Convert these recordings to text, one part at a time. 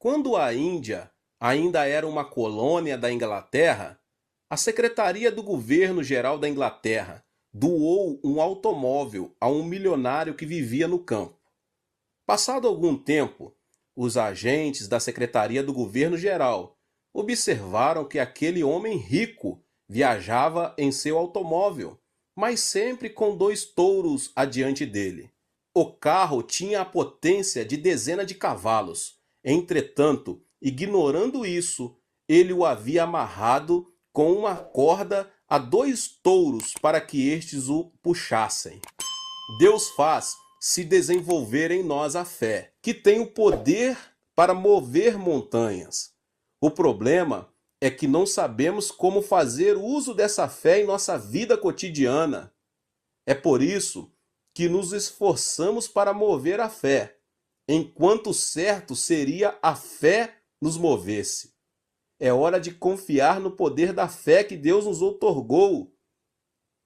Quando a Índia ainda era uma colônia da Inglaterra, a Secretaria do Governo Geral da Inglaterra doou um automóvel a um milionário que vivia no campo. Passado algum tempo, os agentes da Secretaria do Governo Geral observaram que aquele homem rico viajava em seu automóvel, mas sempre com 2 touros adiante dele. O carro tinha a potência de dezenas de cavalos. Entretanto, ignorando isso, ele o havia amarrado com uma corda a 2 touros para que estes o puxassem. Deus faz se desenvolver em nós a fé, que tem o poder para mover montanhas. O problema é que não sabemos como fazer uso dessa fé em nossa vida cotidiana. É por isso que nos esforçamos para mover a fé, enquanto certo seria a fé nos movesse. É hora de confiar no poder da fé que Deus nos outorgou.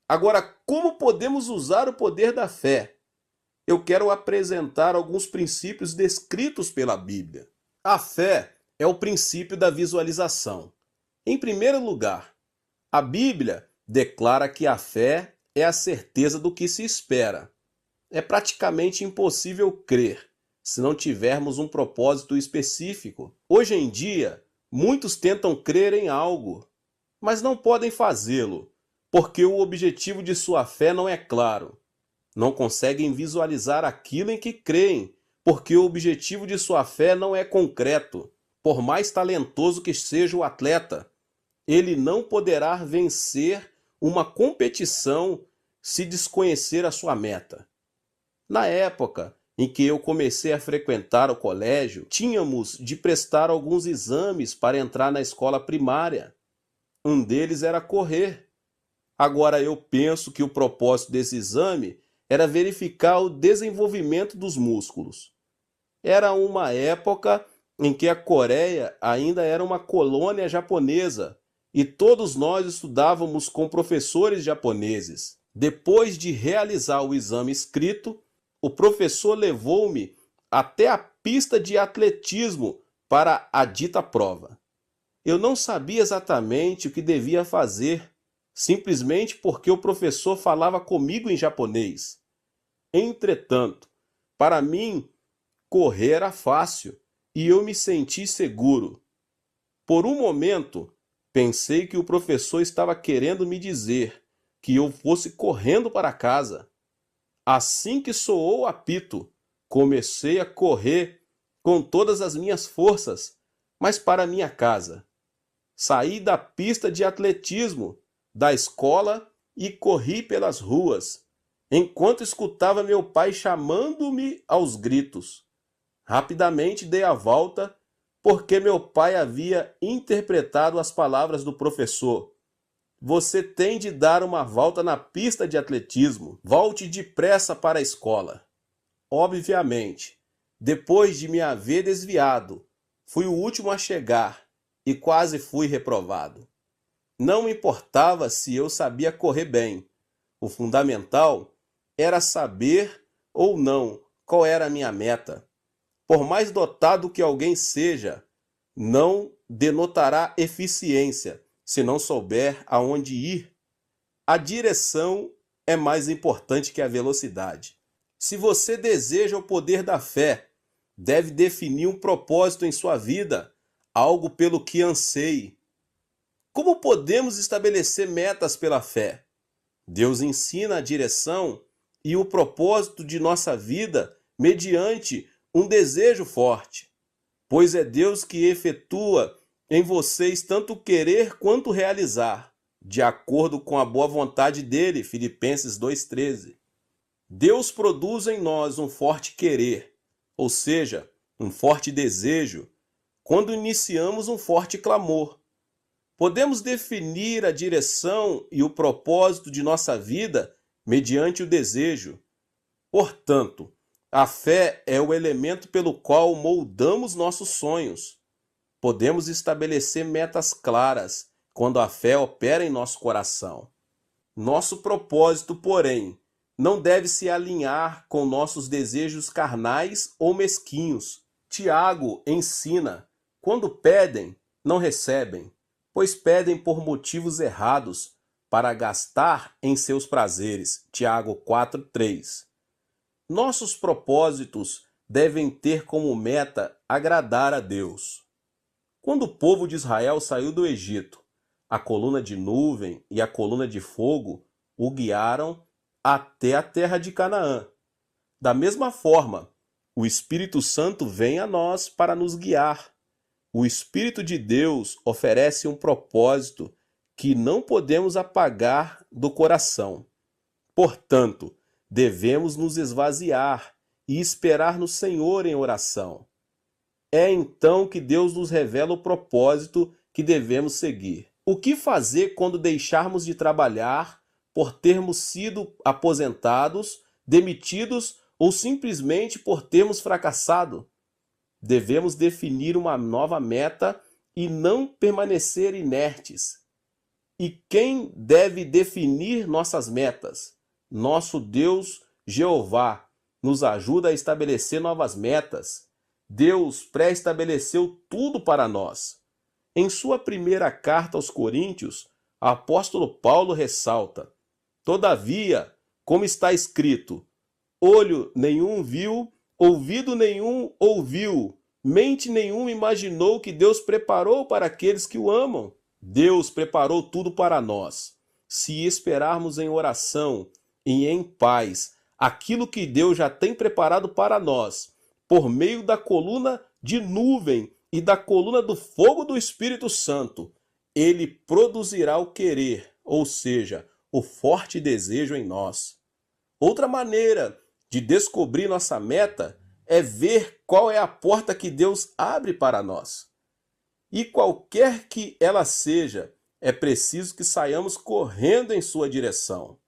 Agora, como podemos usar o poder da fé? Eu quero apresentar alguns princípios descritos pela Bíblia. A fé é o princípio da visualização. Em primeiro lugar, a Bíblia declara que a fé é a certeza do que se espera. É praticamente impossível crer se não tivermos um propósito específico. Hoje em dia, muitos tentam crer em algo, mas não podem fazê-lo, porque o objetivo de sua fé não é claro. Não conseguem visualizar aquilo em que creem, porque o objetivo de sua fé não é concreto. Por mais talentoso que seja o atleta, ele não poderá vencer uma competição se desconhecer a sua meta. Na época em que eu comecei a frequentar o colégio, tínhamos de prestar alguns exames para entrar na escola primária. Um deles era correr. Agora eu penso que o propósito desse exame era verificar o desenvolvimento dos músculos. Era uma época em que a Coreia ainda era uma colônia japonesa e todos nós estudávamos com professores japoneses. Depois de realizar o exame escrito, o professor levou-me até a pista de atletismo para a dita prova. Eu não sabia exatamente o que devia fazer, simplesmente porque o professor falava comigo em japonês. Entretanto, para mim, correr era fácil e eu me senti seguro. Por um momento, pensei que o professor estava querendo me dizer que eu fosse correndo para casa. Assim que soou o apito, comecei a correr com todas as minhas forças, mas para minha casa. Saí da pista de atletismo da escola e corri pelas ruas, enquanto escutava meu pai chamando-me aos gritos. Rapidamente dei a volta, porque meu pai havia interpretado as palavras do professor. Você tem de dar uma volta na pista de atletismo. Volte depressa para a escola. Obviamente, depois de me haver desviado, fui o último a chegar e quase fui reprovado. Não me importava se eu sabia correr bem. O fundamental era saber ou não qual era a minha meta. Por mais dotado que alguém seja, não denotará eficiência se não souber aonde ir. A direção é mais importante que a velocidade. Se você deseja o poder da fé, deve definir um propósito em sua vida, algo pelo que anseie. Como podemos estabelecer metas pela fé? Deus ensina a direção e o propósito de nossa vida mediante um desejo forte, pois é Deus que efetua em vocês tanto querer quanto realizar, de acordo com a boa vontade dele, Filipenses 2,13. Deus produz em nós um forte querer, ou seja, um forte desejo, quando iniciamos um forte clamor. Podemos definir a direção e o propósito de nossa vida mediante o desejo. Portanto, a fé é o elemento pelo qual moldamos nossos sonhos. Podemos estabelecer metas claras quando a fé opera em nosso coração. Nosso propósito, porém, não deve se alinhar com nossos desejos carnais ou mesquinhos, Tiago ensina: quando pedem, não recebem, pois pedem por motivos errados, para gastar em seus prazeres. Tiago 4:3. Nossos propósitos devem ter como meta agradar a Deus. Quando o povo de Israel saiu do Egito, a coluna de nuvem e a coluna de fogo o guiaram até a terra de Canaã. Da mesma forma, o Espírito Santo vem a nós para nos guiar. O Espírito de Deus oferece um propósito que não podemos apagar do coração. Portanto, devemos nos esvaziar e esperar no Senhor em oração. É então que Deus nos revela o propósito que devemos seguir. O que fazer quando deixarmos de trabalhar por termos sido aposentados, demitidos ou simplesmente por termos fracassado? Devemos definir uma nova meta e não permanecer inertes. E quem deve definir nossas metas? Nosso Deus, Jeová, nos ajuda a estabelecer novas metas. Deus pré-estabeleceu tudo para nós. Em sua primeira carta aos Coríntios, o apóstolo Paulo ressalta: todavia, como está escrito, olho nenhum viu, ouvido nenhum ouviu, mente nenhuma imaginou que Deus preparou para aqueles que o amam. Deus preparou tudo para nós. Se esperarmos em oração e em paz aquilo que Deus já tem preparado para nós, por meio da coluna de nuvem e da coluna do fogo do Espírito Santo, ele produzirá o querer, ou seja, o forte desejo em nós. Outra maneira de descobrir nossa meta é ver qual é a porta que Deus abre para nós. E qualquer que ela seja, é preciso que saiamos correndo em sua direção.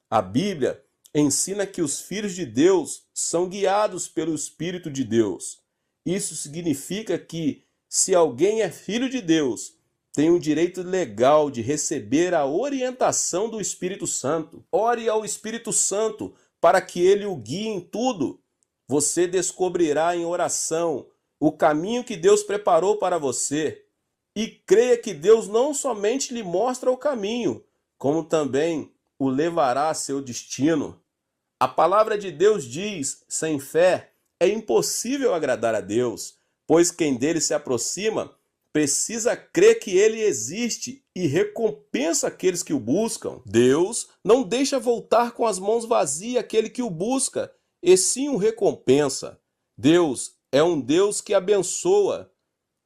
A Bíblia ensina que os filhos de Deus são guiados pelo Espírito de Deus. Isso significa que, se alguém é filho de Deus, tem o direito legal de receber a orientação do Espírito Santo. Ore ao Espírito Santo para que ele o guie em tudo. Você descobrirá em oração o caminho que Deus preparou para você. E creia que Deus não somente lhe mostra o caminho, como também o levará a seu destino. A palavra de Deus diz: sem fé é impossível agradar a Deus, pois quem dele se aproxima precisa crer que ele existe e recompensa aqueles que o buscam. Deus não deixa voltar com as mãos vazias aquele que o busca, e sim o recompensa. Deus é um Deus que abençoa.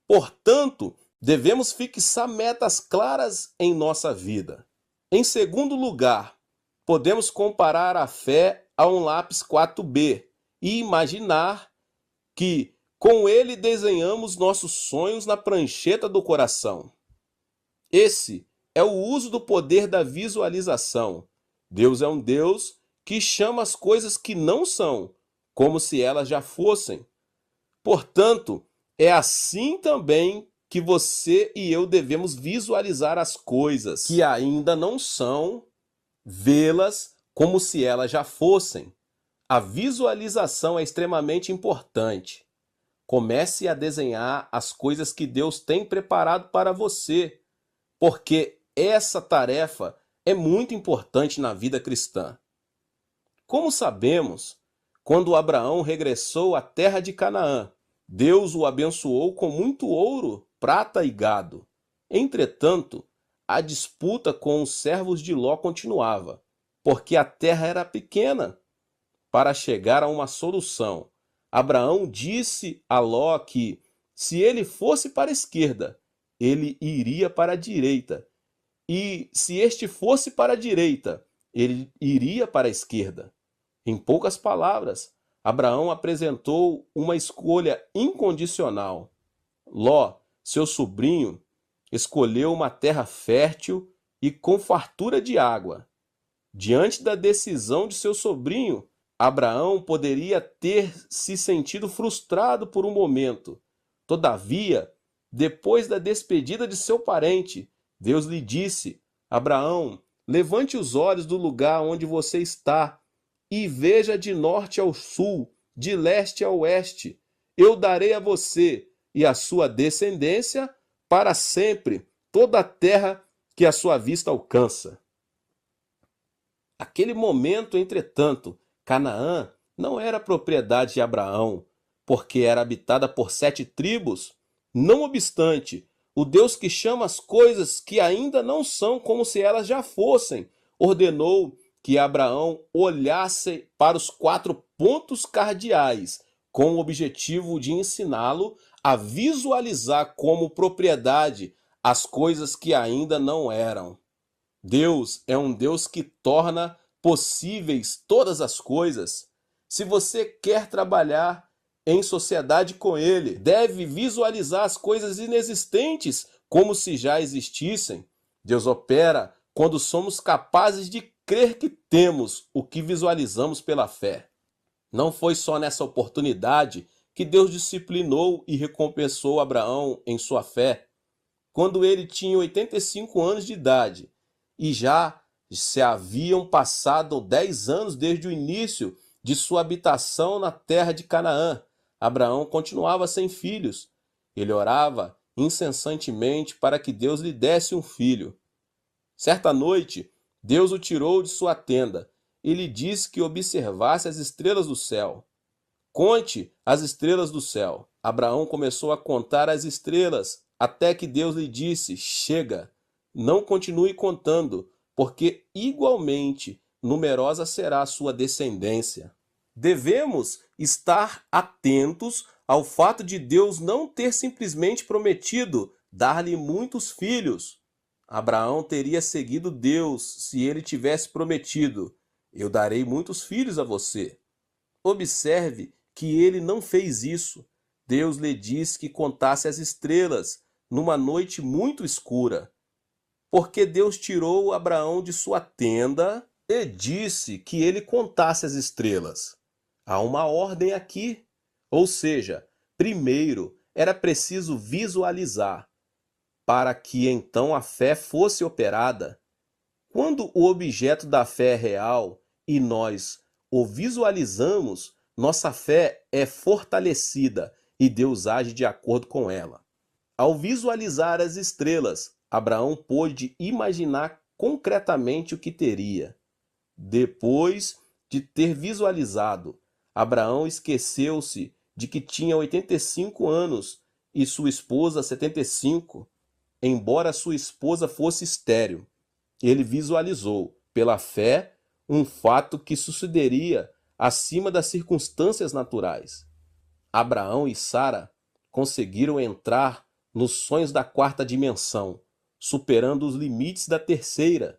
Portanto, devemos fixar metas claras em nossa vida. Em segundo lugar, podemos comparar a fé a um lápis 4B e imaginar que com ele desenhamos nossos sonhos na prancheta do coração. Esse é o uso do poder da visualização. Deus é um Deus que chama as coisas que não são, como se elas já fossem. Portanto, é assim também que você e eu devemos visualizar as coisas que ainda não são, vê-las como se elas já fossem. A visualização é extremamente importante. Comece a desenhar as coisas que Deus tem preparado para você, porque essa tarefa é muito importante na vida cristã. Como sabemos, quando Abraão regressou à terra de Canaã, Deus o abençoou com muito ouro, prata e gado. Entretanto, a disputa com os servos de Ló continuava, porque a terra era pequena. Para chegar a uma solução, Abraão disse a Ló que, se ele fosse para a esquerda, ele iria para a direita, e se este fosse para a direita, ele iria para a esquerda. Em poucas palavras, Abraão apresentou uma escolha incondicional. Ló, seu sobrinho, escolheu uma terra fértil e com fartura de água. Diante da decisão de seu sobrinho, Abraão poderia ter se sentido frustrado por um momento. Todavia, depois da despedida de seu parente, Deus lhe disse: Abraão, levante os olhos do lugar onde você está e veja de norte ao sul, de leste a oeste. eu darei a você e à sua descendência para sempre toda a terra que a sua vista alcança. Aquele momento, entretanto, Canaã não era propriedade de Abraão, porque era habitada por 7 tribos. Não obstante, o Deus que chama as coisas que ainda não são como se elas já fossem, ordenou que Abraão olhasse para os 4 pontos cardeais, com o objetivo de ensiná-lo a visualizar como propriedade as coisas que ainda não eram. Deus é um Deus que torna possíveis todas as coisas. Se você quer trabalhar em sociedade com Ele, deve visualizar as coisas inexistentes como se já existissem. Deus opera quando somos capazes de crer que temos o que visualizamos pela fé. Não foi só nessa oportunidade que Deus disciplinou e recompensou Abraão em sua fé. Quando ele tinha 85 anos de idade, e já se haviam passado 10 anos desde o início de sua habitação na terra de Canaã, Abraão continuava sem filhos. Ele orava incessantemente para que Deus lhe desse um filho. Certa noite, Deus o tirou de sua tenda e lhe disse que observasse as estrelas do céu. Conte as estrelas do céu. Abraão começou a contar as estrelas, até que Deus lhe disse: chega, não continue contando, porque igualmente numerosa será a sua descendência. Devemos estar atentos ao fato de Deus não ter simplesmente prometido dar-lhe muitos filhos. Abraão teria seguido Deus se ele tivesse prometido: eu darei muitos filhos a você. Observe que ele não fez isso. Deus lhe disse que contasse as estrelas numa noite muito escura. Porque Deus tirou Abraão de sua tenda e disse que ele contasse as estrelas. Há uma ordem aqui. Ou seja, primeiro era preciso visualizar, para que então a fé fosse operada. Quando o objeto da fé é real e nós o visualizamos, nossa fé é fortalecida e Deus age de acordo com ela. Ao visualizar as estrelas, Abraão pôde imaginar concretamente o que teria. Depois de ter visualizado, Abraão esqueceu-se de que tinha 85 anos e sua esposa 75, embora sua esposa fosse estéril. Ele visualizou, pela fé, um fato que sucederia acima das circunstâncias naturais. Abraão e Sara conseguiram entrar nos sonhos da 4ª dimensão, superando os limites da 3ª.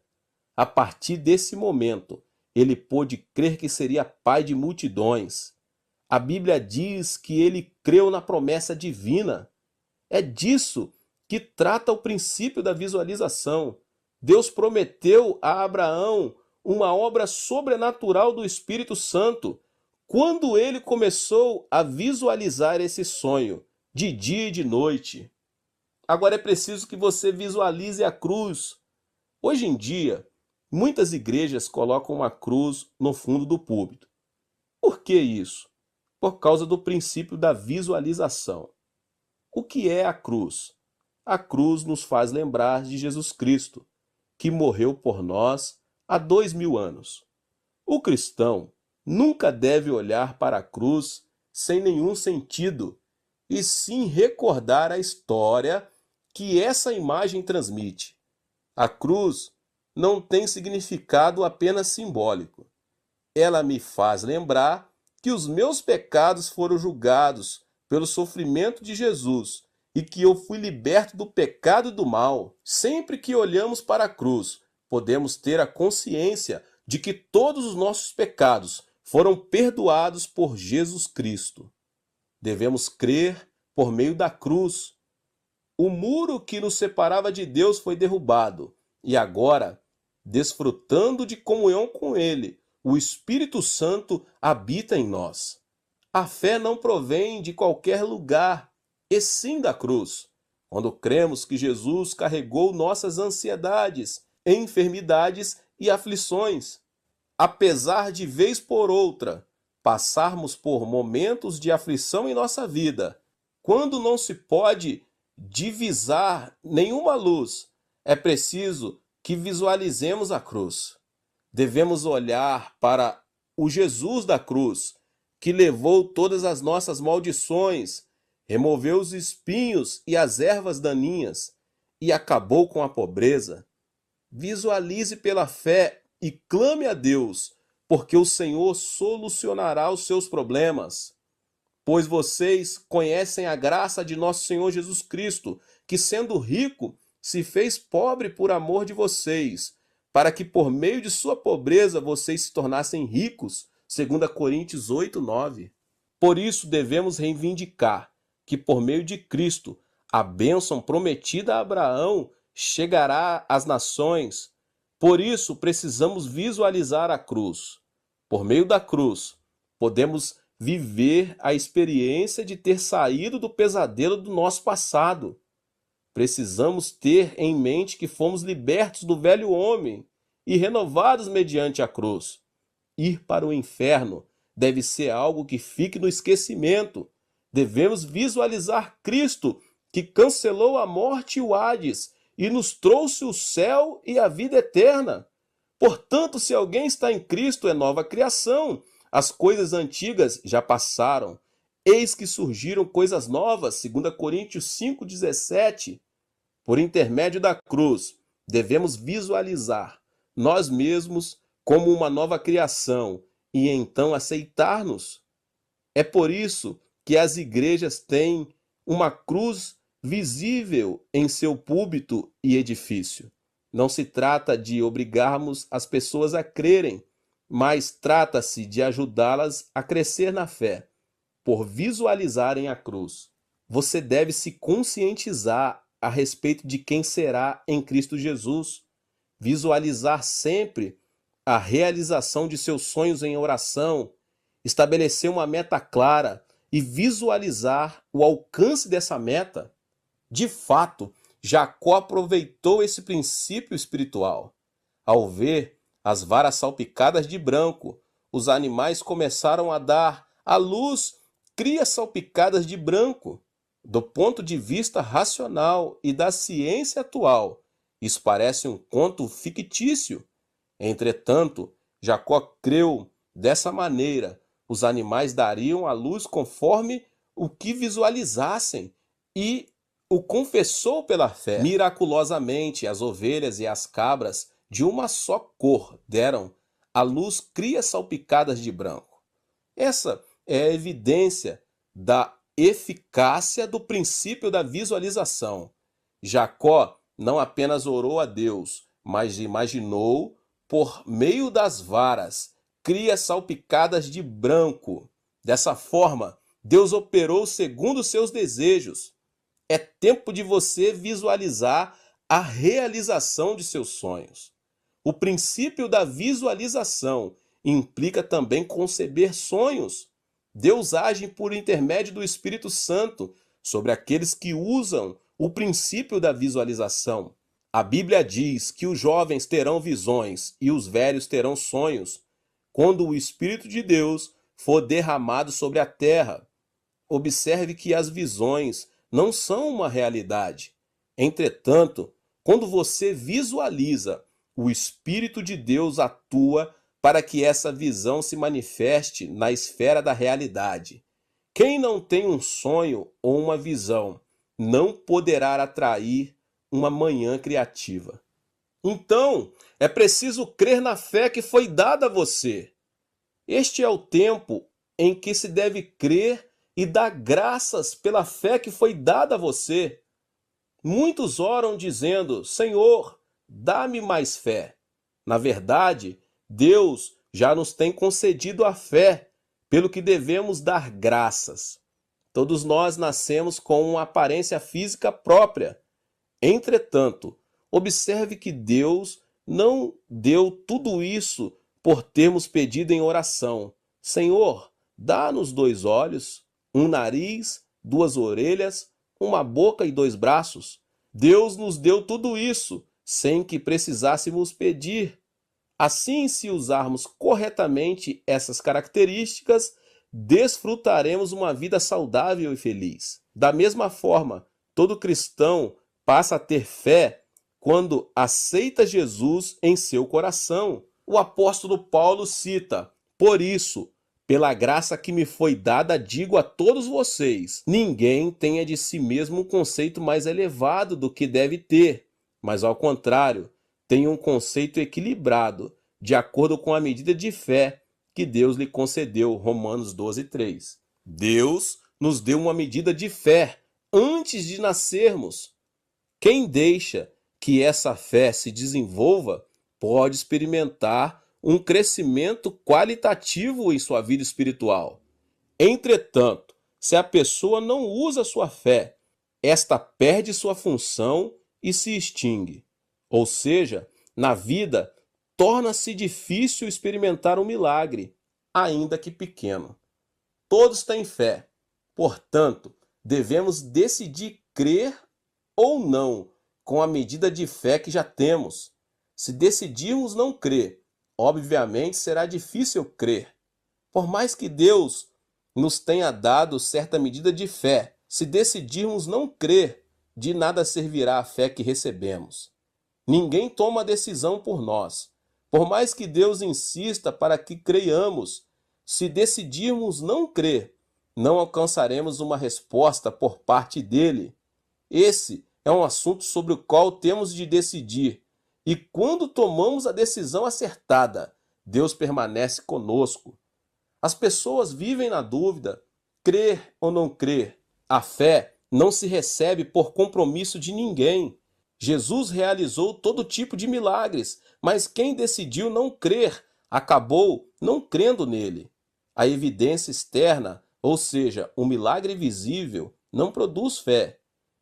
A partir desse momento, ele pôde crer que seria pai de multidões. A Bíblia diz que ele creu na promessa divina. É disso que trata o princípio da visualização. Deus prometeu a Abraão uma obra sobrenatural do Espírito Santo quando ele começou a visualizar esse sonho, de dia e de noite. Agora é preciso que você visualize a cruz. Hoje em dia, muitas igrejas colocam uma cruz no fundo do púlpito. Por que isso? Por causa do princípio da visualização. O que é a cruz? A cruz nos faz lembrar de Jesus Cristo, que morreu por nós há 2000 anos. O cristão nunca deve olhar para a cruz sem nenhum sentido, e sim recordar a história que essa imagem transmite. A cruz não tem significado apenas simbólico. Ela me faz lembrar que os meus pecados foram julgados pelo sofrimento de Jesus e que eu fui liberto do pecado e do mal. Sempre que olhamos para a cruz, podemos ter a consciência de que todos os nossos pecados foram perdoados por Jesus Cristo. Devemos crer por meio da cruz. O muro que nos separava de Deus foi derrubado e agora, desfrutando de comunhão com Ele, o Espírito Santo habita em nós. A fé não provém de qualquer lugar, e sim da cruz. Quando cremos que Jesus carregou nossas ansiedades, enfermidades e aflições, apesar de vez por outra passarmos por momentos de aflição em nossa vida, quando não se pode divisar nenhuma luz, é preciso que visualizemos a cruz. Devemos olhar para o Jesus da cruz, que levou todas as nossas maldições, removeu os espinhos e as ervas daninhas e acabou com a pobreza. Visualize pela fé e clame a Deus, porque o Senhor solucionará os seus problemas. Pois vocês conhecem a graça de nosso Senhor Jesus Cristo, que sendo rico, se fez pobre por amor de vocês, para que por meio de sua pobreza vocês se tornassem ricos, 2 Coríntios 8:9. Por isso devemos reivindicar que por meio de Cristo, a bênção prometida a Abraão chegará às nações. Por isso precisamos visualizar a cruz. Por meio da cruz, podemos viver a experiência de ter saído do pesadelo do nosso passado. Precisamos ter em mente que fomos libertos do velho homem e renovados mediante a cruz. Ir para o inferno deve ser algo que fique no esquecimento. Devemos visualizar Cristo, que cancelou a morte e o Hades e nos trouxe o céu e a vida eterna. Portanto, se alguém está em Cristo, é nova criação. As coisas antigas já passaram. Eis que surgiram coisas novas, 2 Coríntios 5:17. Por intermédio da cruz, devemos visualizar nós mesmos como uma nova criação e então aceitar-nos. É por isso que as igrejas têm uma cruz visível em seu púlpito e edifício. Não se trata de obrigarmos as pessoas a crerem, mas trata-se de ajudá-las a crescer na fé, por visualizarem a cruz. Você deve se conscientizar a respeito de quem será em Cristo Jesus, visualizar sempre a realização de seus sonhos em oração, estabelecer uma meta clara e visualizar o alcance dessa meta. De fato, Jacó aproveitou esse princípio espiritual. Ao ver as varas salpicadas de branco, os animais começaram a dar à luz crias salpicadas de branco. Do ponto de vista racional e da ciência atual, isso parece um conto fictício. Entretanto, Jacó creu dessa maneira. Os animais dariam à luz conforme o que visualizassem e o confessou pela fé. Miraculosamente, as ovelhas e as cabras de uma só cor deram à luz crias salpicadas de branco. Essa é a evidência da eficácia do princípio da visualização. Jacó não apenas orou a Deus, mas imaginou, por meio das varas, crias salpicadas de branco. Dessa forma, Deus operou segundo seus desejos. É tempo de você visualizar a realização de seus sonhos. O princípio da visualização implica também conceber sonhos. Deus age por intermédio do Espírito Santo sobre aqueles que usam o princípio da visualização. A Bíblia diz que os jovens terão visões e os velhos terão sonhos, quando o Espírito de Deus for derramado sobre a terra. Observe que as visões não são uma realidade. Entretanto, quando você visualiza, o Espírito de Deus atua para que essa visão se manifeste na esfera da realidade. Quem não tem um sonho ou uma visão não poderá atrair uma manhã criativa. Então, é preciso crer na fé que foi dada a você. Este é o tempo em que se deve crer e dar graças pela fé que foi dada a você. Muitos oram dizendo: Senhor, dá-me mais fé. Na verdade, Deus já nos tem concedido a fé, pelo que devemos dar graças. Todos nós nascemos com uma aparência física própria. Entretanto, observe que Deus não deu tudo isso por termos pedido em oração: Senhor, dá-nos 2 olhos, um nariz, 2 orelhas, uma boca e 2 braços. Deus nos deu tudo isso sem que precisássemos pedir. Assim, se usarmos corretamente essas características, desfrutaremos uma vida saudável e feliz. Da mesma forma, todo cristão passa a ter fé quando aceita Jesus em seu coração. O apóstolo Paulo cita: "Por isso, pela graça que me foi dada, digo a todos vocês: ninguém tenha de si mesmo um conceito mais elevado do que deve ter, mas ao contrário, tenha um conceito equilibrado, de acordo com a medida de fé que Deus lhe concedeu." Romanos 12:3. Deus nos deu uma medida de fé antes de nascermos. Quem deixa que essa fé se desenvolva pode experimentar um crescimento qualitativo em sua vida espiritual. Entretanto, se a pessoa não usa sua fé, esta perde sua função e se extingue. Ou seja, na vida, torna-se difícil experimentar um milagre, ainda que pequeno. Todos têm fé, portanto, devemos decidir crer ou não com a medida de fé que já temos. Se decidirmos não crer, obviamente será difícil crer. Por mais que Deus nos tenha dado certa medida de fé, se decidirmos não crer, de nada servirá a fé que recebemos. Ninguém toma a decisão por nós. Por mais que Deus insista para que creiamos, se decidirmos não crer, não alcançaremos uma resposta por parte dele. Esse é um assunto sobre o qual temos de decidir. E quando tomamos a decisão acertada, Deus permanece conosco. As pessoas vivem na dúvida, crer ou não crer. A fé não se recebe por compromisso de ninguém. Jesus realizou todo tipo de milagres, mas quem decidiu não crer, acabou não crendo nele. A evidência externa, ou seja, o milagre visível, não produz fé.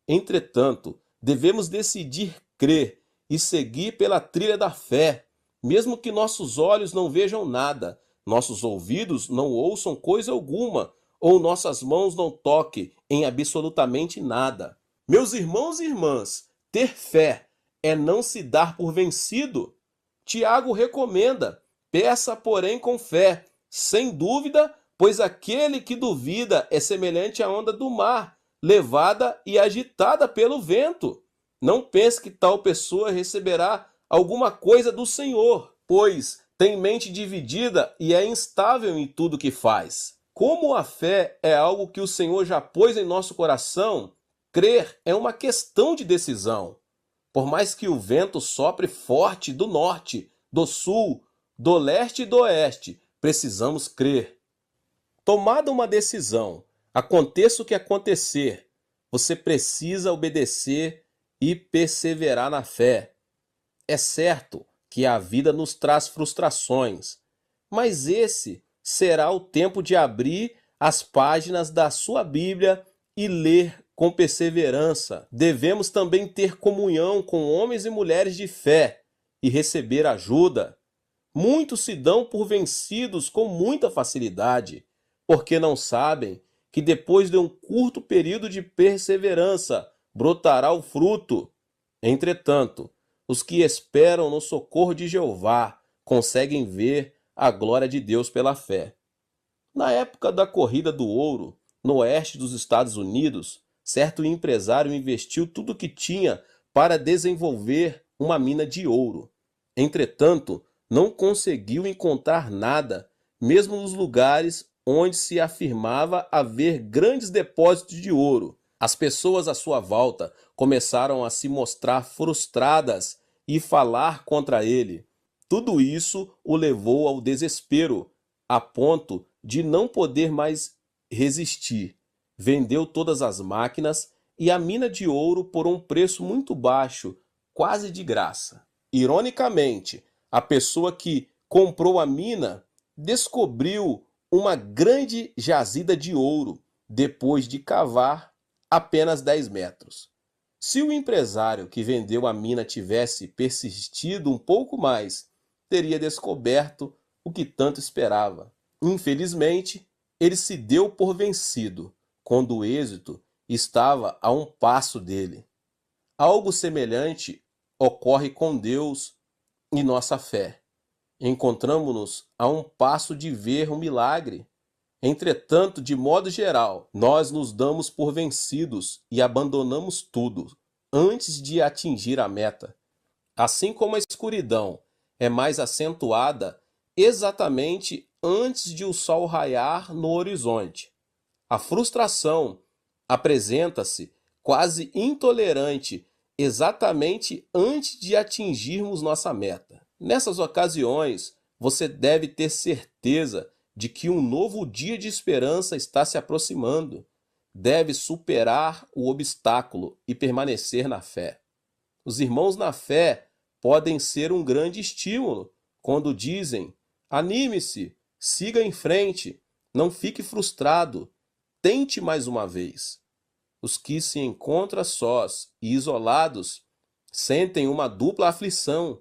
Entretanto, devemos decidir crer e seguir pela trilha da fé, mesmo que nossos olhos não vejam nada, nossos ouvidos não ouçam coisa alguma, ou nossas mãos não toquem em absolutamente nada. Meus irmãos e irmãs, ter fé é não se dar por vencido. Tiago recomenda: peça, porém, com fé, sem dúvida, pois aquele que duvida é semelhante à onda do mar, levada e agitada pelo vento. Não pense que tal pessoa receberá alguma coisa do Senhor, pois tem mente dividida e é instável em tudo que faz. Como a fé é algo que o Senhor já pôs em nosso coração, crer é uma questão de decisão. Por mais que o vento sopre forte do norte, do sul, do leste e do oeste, precisamos crer. Tomada uma decisão, aconteça o que acontecer, você precisa obedecer e perseverar na fé. É certo que a vida nos traz frustrações, mas esse será o tempo de abrir as páginas da sua Bíblia e ler com perseverança. Devemos também ter comunhão com homens e mulheres de fé e receber ajuda. Muitos se dão por vencidos com muita facilidade, porque não sabem que depois de um curto período de perseverança brotará o fruto. Entretanto, os que esperam no socorro de Jeová conseguem ver a glória de Deus pela fé. Na época da corrida do ouro, no oeste dos Estados Unidos, certo empresário investiu tudo o que tinha para desenvolver uma mina de ouro. Entretanto, não conseguiu encontrar nada, mesmo nos lugares onde se afirmava haver grandes depósitos de ouro. As pessoas à sua volta começaram a se mostrar frustradas e falar contra ele. Tudo isso o levou ao desespero, a ponto de não poder mais resistir. Vendeu todas as máquinas e a mina de ouro por um preço muito baixo, quase de graça. Ironicamente, a pessoa que comprou a mina descobriu uma grande jazida de ouro depois de cavar apenas 10 metros. Se o empresário que vendeu a mina tivesse persistido um pouco mais, teria descoberto o que tanto esperava. Infelizmente, ele se deu por vencido, quando o êxito estava a um passo dele. Algo semelhante ocorre com Deus e nossa fé. Encontramos-nos a um passo de ver um milagre. Entretanto, de modo geral, nós nos damos por vencidos e abandonamos tudo antes de atingir a meta. Assim como a escuridão é mais acentuada exatamente antes de o sol raiar no horizonte, a frustração apresenta-se quase intolerante exatamente antes de atingirmos nossa meta. Nessas ocasiões, você deve ter certeza de que um novo dia de esperança está se aproximando. Deve superar o obstáculo e permanecer na fé. Os irmãos na fé podem ser um grande estímulo quando dizem: anime-se, siga em frente, não fique frustrado, tente mais uma vez. Os que se encontram sós e isolados sentem uma dupla aflição,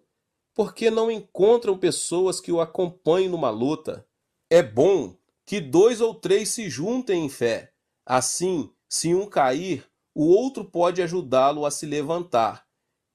porque não encontram pessoas que o acompanhem numa luta. É bom que 2 ou 3 se juntem em fé. Assim, se um cair, o outro pode ajudá-lo a se levantar.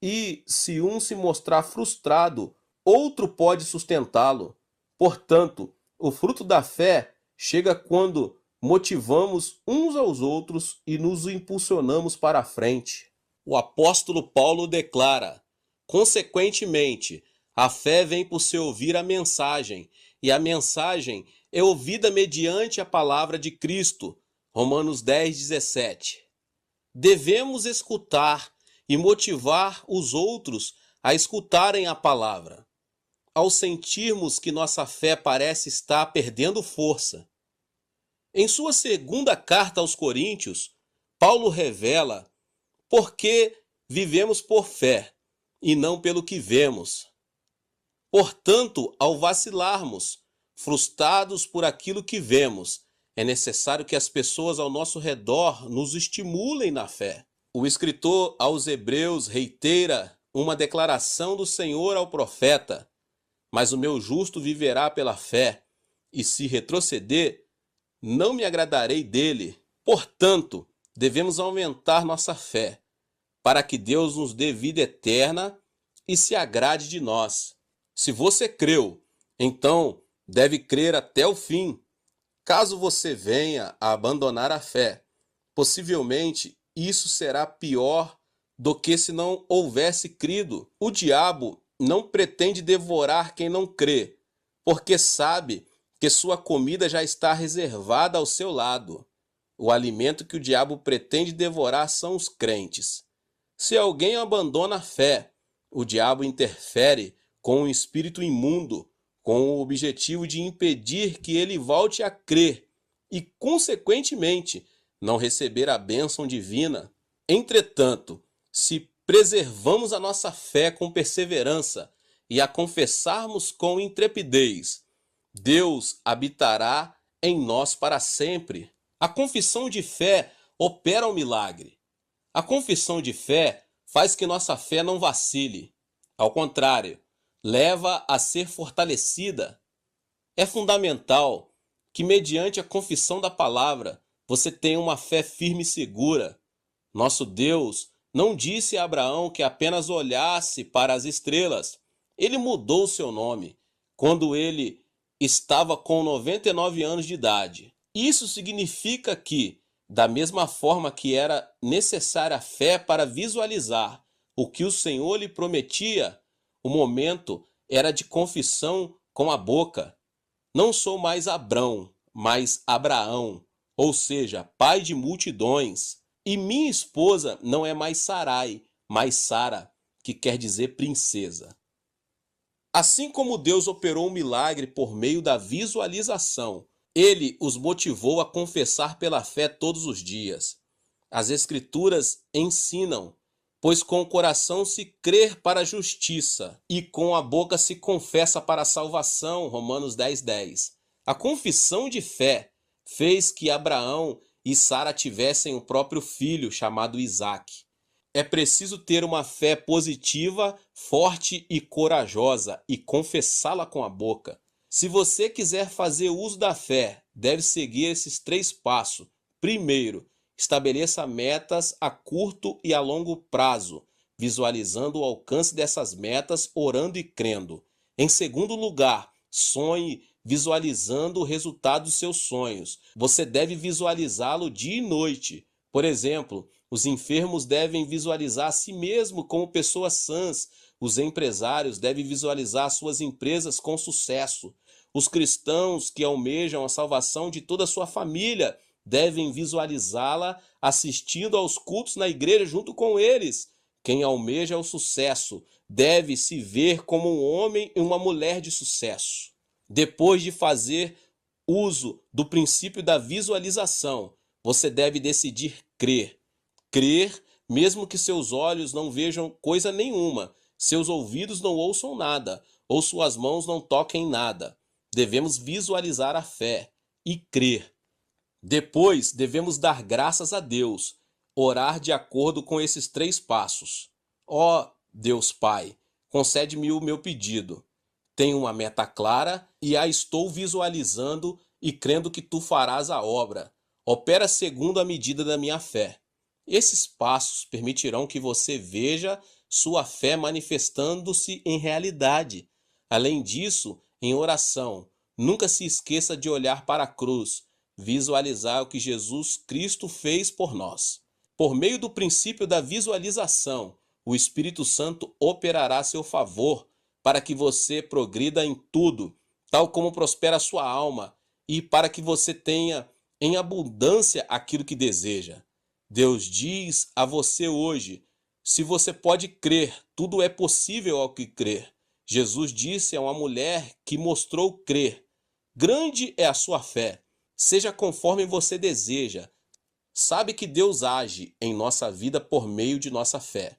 E, se um se mostrar frustrado, outro pode sustentá-lo. Portanto, o fruto da fé chega quando motivamos uns aos outros e nos impulsionamos para a frente. O apóstolo Paulo declara: consequentemente, a fé vem por se ouvir a mensagem, e a mensagem é ouvida mediante a palavra de Cristo. Romanos 10:17. Devemos escutar e motivar os outros a escutarem a palavra. Ao sentirmos que nossa fé parece estar perdendo força. Em sua segunda carta aos Coríntios, Paulo revela por que vivemos por fé e não pelo que vemos. Portanto, ao vacilarmos, frustrados por aquilo que vemos, é necessário que as pessoas ao nosso redor nos estimulem na fé. O escritor aos Hebreus reitera uma declaração do Senhor ao profeta: mas o meu justo viverá pela fé, e se retroceder, não me agradarei dele. Portanto, devemos aumentar nossa fé, para que Deus nos dê vida eterna e se agrade de nós. Se você creu, então deve crer até o fim. Caso você venha a abandonar a fé, possivelmente isso será pior do que se não houvesse crido. O diabo não pretende devorar quem não crê, porque sabe que sua comida já está reservada ao seu lado. O alimento que o diabo pretende devorar são os crentes. Se alguém abandona a fé, o diabo interfere com um espírito imundo, com o objetivo de impedir que ele volte a crer e, consequentemente, não receber a bênção divina. Entretanto, se preservamos a nossa fé com perseverança e a confessarmos com intrepidez, Deus habitará em nós para sempre. A confissão de fé opera o milagre. A confissão de fé faz que nossa fé não vacile. Ao contrário, leva a ser fortalecida. É fundamental que, mediante a confissão da palavra, você tenha uma fé firme e segura. Nosso Deus não disse a Abraão que apenas olhasse para as estrelas. Ele mudou seu nome quando ele estava com 99 anos de idade. Isso significa que, da mesma forma que era necessária a fé para visualizar o que o Senhor lhe prometia, o momento era de confissão com a boca. Não sou mais Abrão, mas Abraão, ou seja, pai de multidões. E minha esposa não é mais Sarai, mas Sara, que quer dizer princesa. Assim como Deus operou um milagre por meio da visualização, ele os motivou a confessar pela fé todos os dias. As Escrituras ensinam: pois com o coração se crê para a justiça, e com a boca se confessa para a salvação. Romanos 10:10. A confissão de fé fez que Abraão e Sara tivessem o próprio filho, chamado Isaque. É preciso ter uma fé positiva, forte e corajosa e confessá-la com a boca. Se você quiser fazer uso da fé, deve seguir esses 3 passos. Primeiro, estabeleça metas a curto e a longo prazo, visualizando o alcance dessas metas, orando e crendo. Em segundo lugar, sonhe visualizando o resultado dos seus sonhos. Você deve visualizá-lo dia e noite. Por exemplo, os enfermos devem visualizar a si mesmo como pessoas sãs. Os empresários devem visualizar suas empresas com sucesso. Os cristãos que almejam a salvação de toda a sua família devem visualizá-la assistindo aos cultos na igreja junto com eles. Quem almeja o sucesso deve se ver como um homem e uma mulher de sucesso. Depois de fazer uso do princípio da visualização, você deve decidir crer. Crer, mesmo que seus olhos não vejam coisa nenhuma, seus ouvidos não ouçam nada, ou suas mãos não toquem nada. Devemos visualizar a fé e crer. Depois, devemos dar graças a Deus, orar de acordo com esses 3 passos. Ó Deus Pai, concede-me o meu pedido. Tenho uma meta clara e a estou visualizando e crendo que tu farás a obra. Opera segundo a medida da minha fé. Esses passos permitirão que você veja sua fé manifestando-se em realidade. Além disso, em oração, nunca se esqueça de olhar para a cruz, visualizar o que Jesus Cristo fez por nós. Por meio do princípio da visualização, o Espírito Santo operará a seu favor para que você progrida em tudo, tal como prospera a sua alma, e para que você tenha em abundância aquilo que deseja. Deus diz a você hoje: se você pode crer, tudo é possível ao que crer. Jesus disse a uma mulher que mostrou crer: grande é a sua fé, seja conforme você deseja. Sabe que Deus age em nossa vida por meio de nossa fé.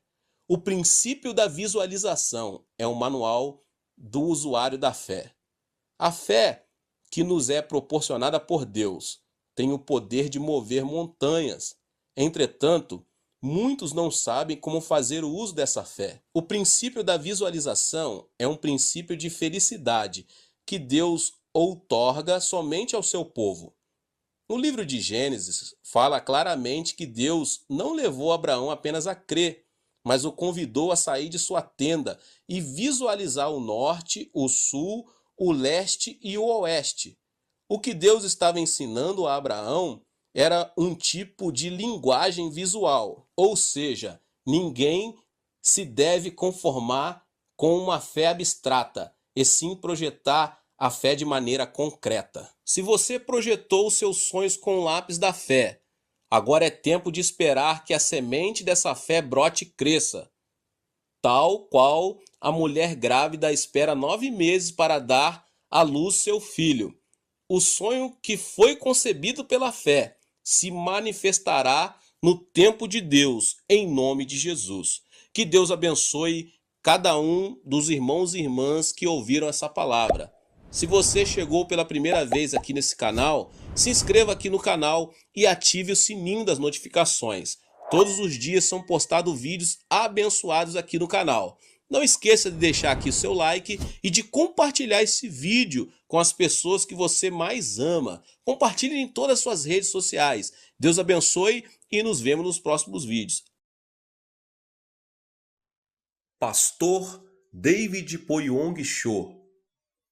O princípio da visualização é um manual do usuário da fé. A fé que nos é proporcionada por Deus tem o poder de mover montanhas. Entretanto, muitos não sabem como fazer o uso dessa fé. O princípio da visualização é um princípio de felicidade que Deus outorga somente ao seu povo. No livro de Gênesis, fala claramente que Deus não levou Abraão apenas a crer, mas o convidou a sair de sua tenda e visualizar o norte, o sul, o leste e o oeste. O que Deus estava ensinando a Abraão era um tipo de linguagem visual, ou seja, ninguém se deve conformar com uma fé abstrata, e sim projetar a fé de maneira concreta. Se você projetou os seus sonhos com o lápis da fé, agora é tempo de esperar que a semente dessa fé brote e cresça, tal qual a mulher grávida espera 9 meses para dar à luz seu filho. O sonho que foi concebido pela fé se manifestará no tempo de Deus, em nome de Jesus. Que Deus abençoe cada um dos irmãos e irmãs que ouviram essa palavra. Se você chegou pela primeira vez aqui nesse canal, se inscreva aqui no canal e ative o sininho das notificações. Todos os dias são postados vídeos abençoados aqui no canal. Não esqueça de deixar aqui o seu like e de compartilhar esse vídeo com as pessoas que você mais ama. Compartilhe em todas as suas redes sociais. Deus abençoe e nos vemos nos próximos vídeos. Pastor David Poyong Cho.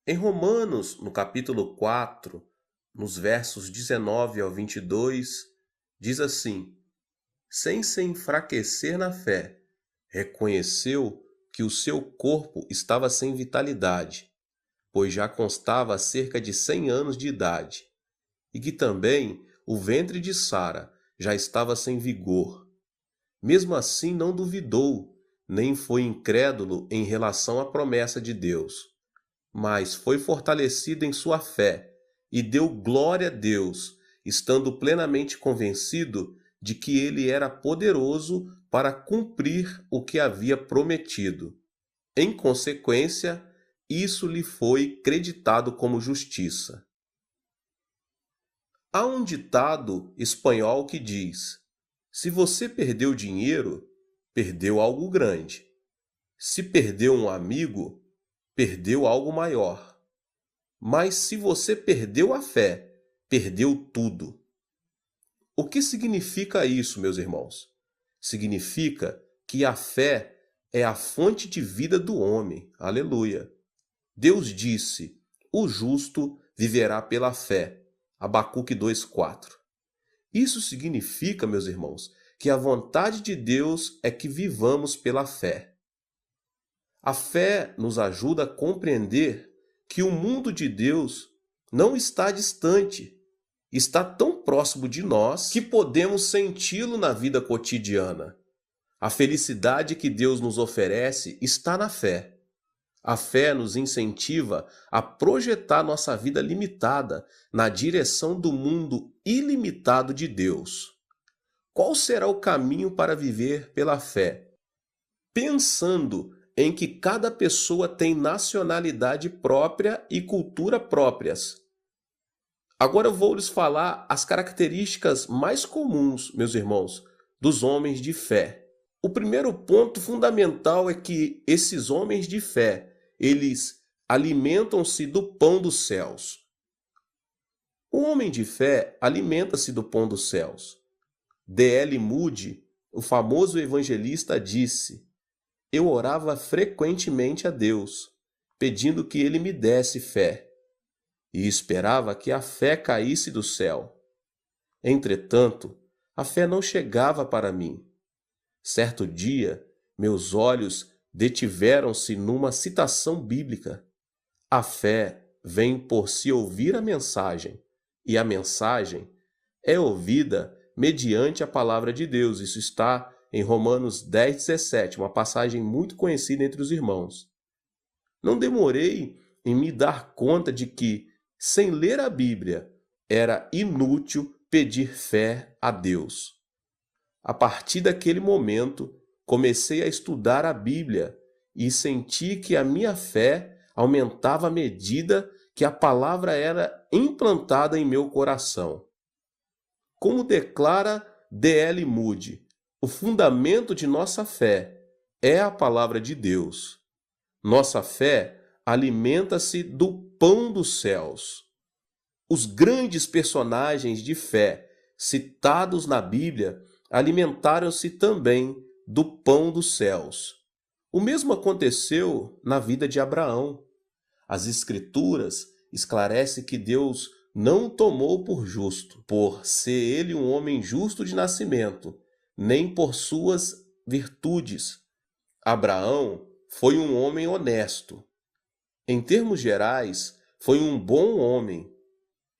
Em Romanos, no capítulo 4, nos versos 19 ao 22, diz assim: sem se enfraquecer na fé, reconheceu que o seu corpo estava sem vitalidade, pois já constava cerca de 100 anos de idade, e que também o ventre de Sara já estava sem vigor. Mesmo assim não duvidou, nem foi incrédulo em relação à promessa de Deus, mas foi fortalecido em sua fé e deu glória a Deus, estando plenamente convencido de que ele era poderoso para cumprir o que havia prometido. Em consequência, isso lhe foi creditado como justiça. Há um ditado espanhol que diz: se você perdeu dinheiro, perdeu algo grande. Se perdeu um amigo, perdeu algo maior. Mas se você perdeu a fé, perdeu tudo. O que significa isso, meus irmãos? Significa que a fé é a fonte de vida do homem. Aleluia! Deus disse: "O justo viverá pela fé." Abacuque 2:4. Isso significa, meus irmãos, que a vontade de Deus é que vivamos pela fé. A fé nos ajuda a compreender que o mundo de Deus não está distante, está tão próximo de nós que podemos senti-lo na vida cotidiana. A felicidade que Deus nos oferece está na fé. A fé nos incentiva a projetar nossa vida limitada na direção do mundo ilimitado de Deus. Qual será o caminho para viver pela fé? Pensando em que cada pessoa tem nacionalidade própria e cultura próprias. Agora eu vou lhes falar as características mais comuns, meus irmãos, dos homens de fé. O primeiro ponto fundamental é que esses homens de fé, eles alimentam-se do pão dos céus. O homem de fé alimenta-se do pão dos céus. D.L. Moody, o famoso evangelista, disse: "Eu orava frequentemente a Deus, pedindo que Ele me desse fé, e esperava que a fé caísse do céu. Entretanto, a fé não chegava para mim. Certo dia, meus olhos detiveram-se numa citação bíblica. A fé vem por se ouvir a mensagem, e a mensagem é ouvida mediante a palavra de Deus." Isso está em Romanos 10:17, uma passagem muito conhecida entre os irmãos. Não demorei em me dar conta de que, sem ler a Bíblia, era inútil pedir fé a Deus. A partir daquele momento, comecei a estudar a Bíblia e senti que a minha fé aumentava à medida que a palavra era implantada em meu coração. Como declara D.L. Moody, o fundamento de nossa fé é a palavra de Deus. Nossa fé alimenta-se do pão dos céus. Os grandes personagens de fé citados na Bíblia alimentaram-se também do pão dos céus. O mesmo aconteceu na vida de Abraão. As Escrituras esclarecem que Deus não o tomou por justo, por ser ele um homem justo de nascimento, nem por suas virtudes. Abraão foi um homem honesto. Em termos gerais, foi um bom homem.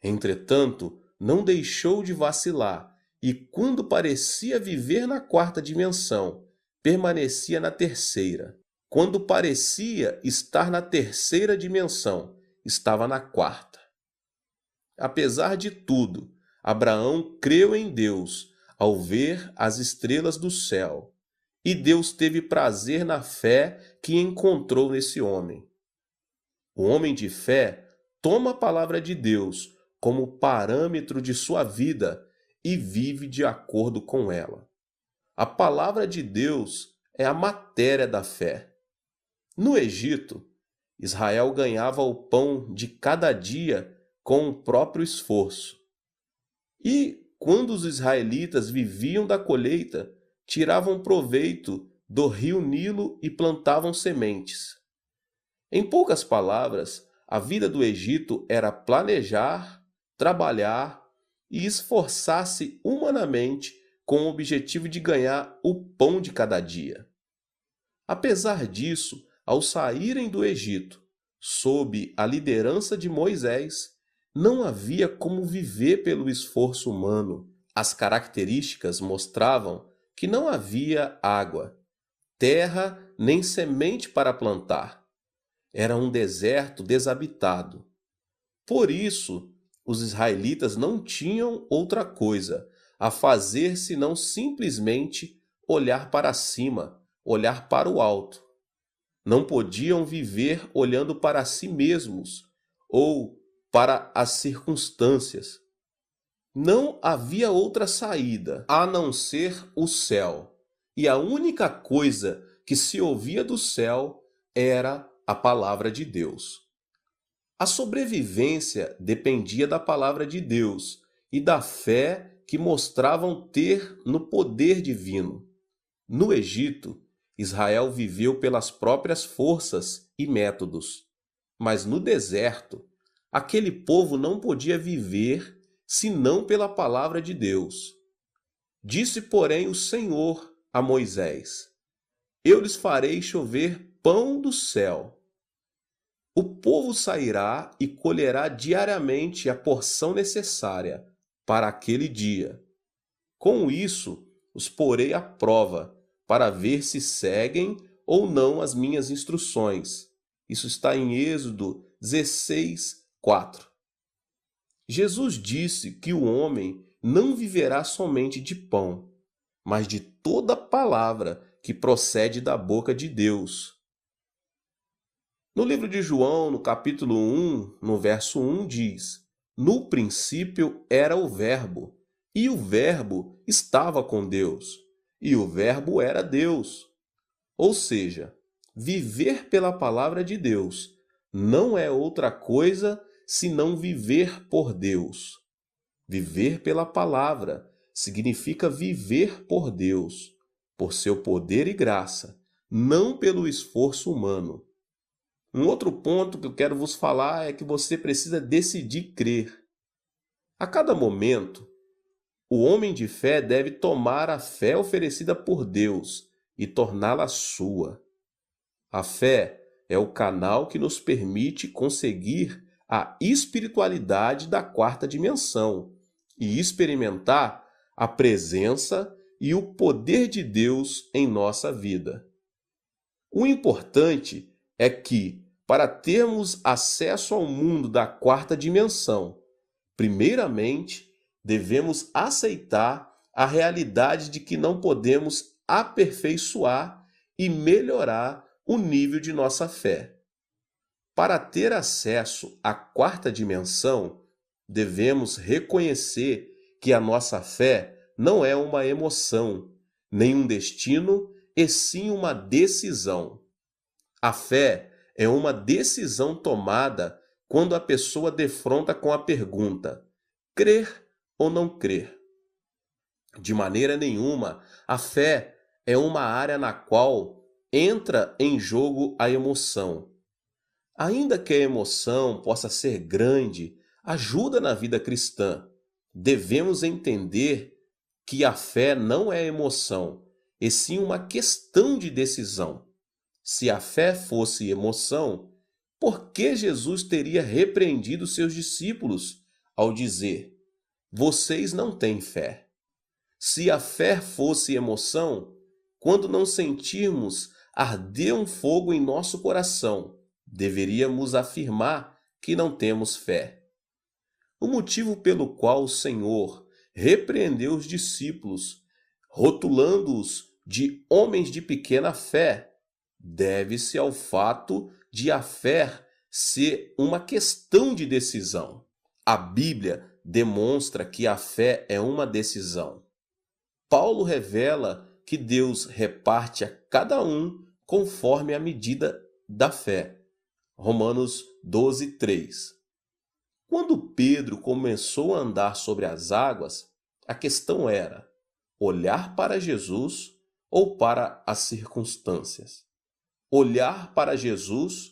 Entretanto, não deixou de vacilar e, quando parecia viver na quarta dimensão, permanecia na terceira. Quando parecia estar na terceira dimensão, estava na quarta. Apesar de tudo, Abraão creu em Deus ao ver as estrelas do céu, e Deus teve prazer na fé que encontrou nesse homem. O homem de fé toma a palavra de Deus como parâmetro de sua vida e vive de acordo com ela. A palavra de Deus é a matéria da fé. No Egito, Israel ganhava o pão de cada dia com o próprio esforço. E, quando os israelitas viviam da colheita, tiravam proveito do rio Nilo e plantavam sementes. Em poucas palavras, a vida do Egito era planejar, trabalhar e esforçar-se humanamente com o objetivo de ganhar o pão de cada dia. Apesar disso, ao saírem do Egito, sob a liderança de Moisés, não havia como viver pelo esforço humano. As características mostravam que não havia água, terra nem semente para plantar. Era um deserto desabitado. Por isso, os israelitas não tinham outra coisa a fazer senão simplesmente olhar para cima, olhar para o alto. Não podiam viver olhando para si mesmos ou para as circunstâncias. Não havia outra saída a não ser o céu. E a única coisa que se ouvia do céu era a palavra de Deus. A sobrevivência dependia da palavra de Deus e da fé que mostravam ter no poder divino. No Egito, Israel viveu pelas próprias forças e métodos. Mas no deserto, aquele povo não podia viver senão pela palavra de Deus. Disse, porém, o Senhor a Moisés: Eu lhes farei chover pão do céu. O povo sairá e colherá diariamente a porção necessária para aquele dia. Com isso, os porei à prova, para ver se seguem ou não as minhas instruções. Isso está em Êxodo 16, 4. Jesus disse que o homem não viverá somente de pão, mas de toda palavra que procede da boca de Deus. No livro de João, no capítulo 1, no verso 1, diz: No princípio era o Verbo, e o Verbo estava com Deus, e o Verbo era Deus. Ou seja, viver pela palavra de Deus não é outra coisa senão viver por Deus. Viver pela palavra significa viver por Deus, por seu poder e graça, não pelo esforço humano. Um outro ponto que eu quero vos falar é que você precisa decidir crer. A cada momento, o homem de fé deve tomar a fé oferecida por Deus e torná-la sua. A fé é o canal que nos permite conseguir a espiritualidade da quarta dimensão e experimentar a presença e o poder de Deus em nossa vida. O importante é que, para termos acesso ao mundo da quarta dimensão, primeiramente, devemos aceitar a realidade de que não podemos aperfeiçoar e melhorar o nível de nossa fé. Para ter acesso à quarta dimensão, devemos reconhecer que a nossa fé não é uma emoção, nem um destino, e sim uma decisão. A fé é uma decisão tomada quando a pessoa defronta com a pergunta: crer ou não crer? De maneira nenhuma, a fé é uma área na qual entra em jogo a emoção. Ainda que a emoção possa ser grande, ajuda na vida cristã. Devemos entender que a fé não é emoção, e sim uma questão de decisão. Se a fé fosse emoção, por que Jesus teria repreendido seus discípulos ao dizer: vocês não têm fé? Se a fé fosse emoção, quando não sentirmos arder um fogo em nosso coração, deveríamos afirmar que não temos fé. O motivo pelo qual o Senhor repreendeu os discípulos, rotulando-os de homens de pequena fé, deve-se ao fato de a fé ser uma questão de decisão. A Bíblia demonstra que a fé é uma decisão. Paulo revela que Deus reparte a cada um conforme a medida da fé. Romanos 12, 3. Quando Pedro começou a andar sobre as águas, a questão era olhar para Jesus ou para as circunstâncias? Olhar para Jesus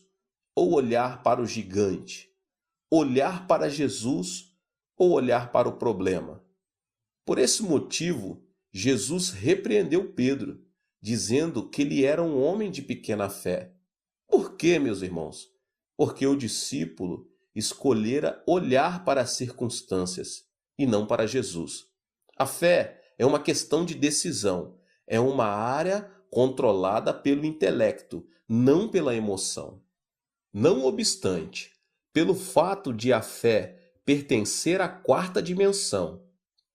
ou olhar para o gigante? Olhar para Jesus ou olhar para o problema? Por esse motivo, Jesus repreendeu Pedro, dizendo que ele era um homem de pequena fé. Por quê, meus irmãos? Porque o discípulo escolhera olhar para as circunstâncias e não para Jesus. A fé é uma questão de decisão, é uma área controlada pelo intelecto, não pela emoção. Não obstante, pelo fato de a fé pertencer à quarta dimensão,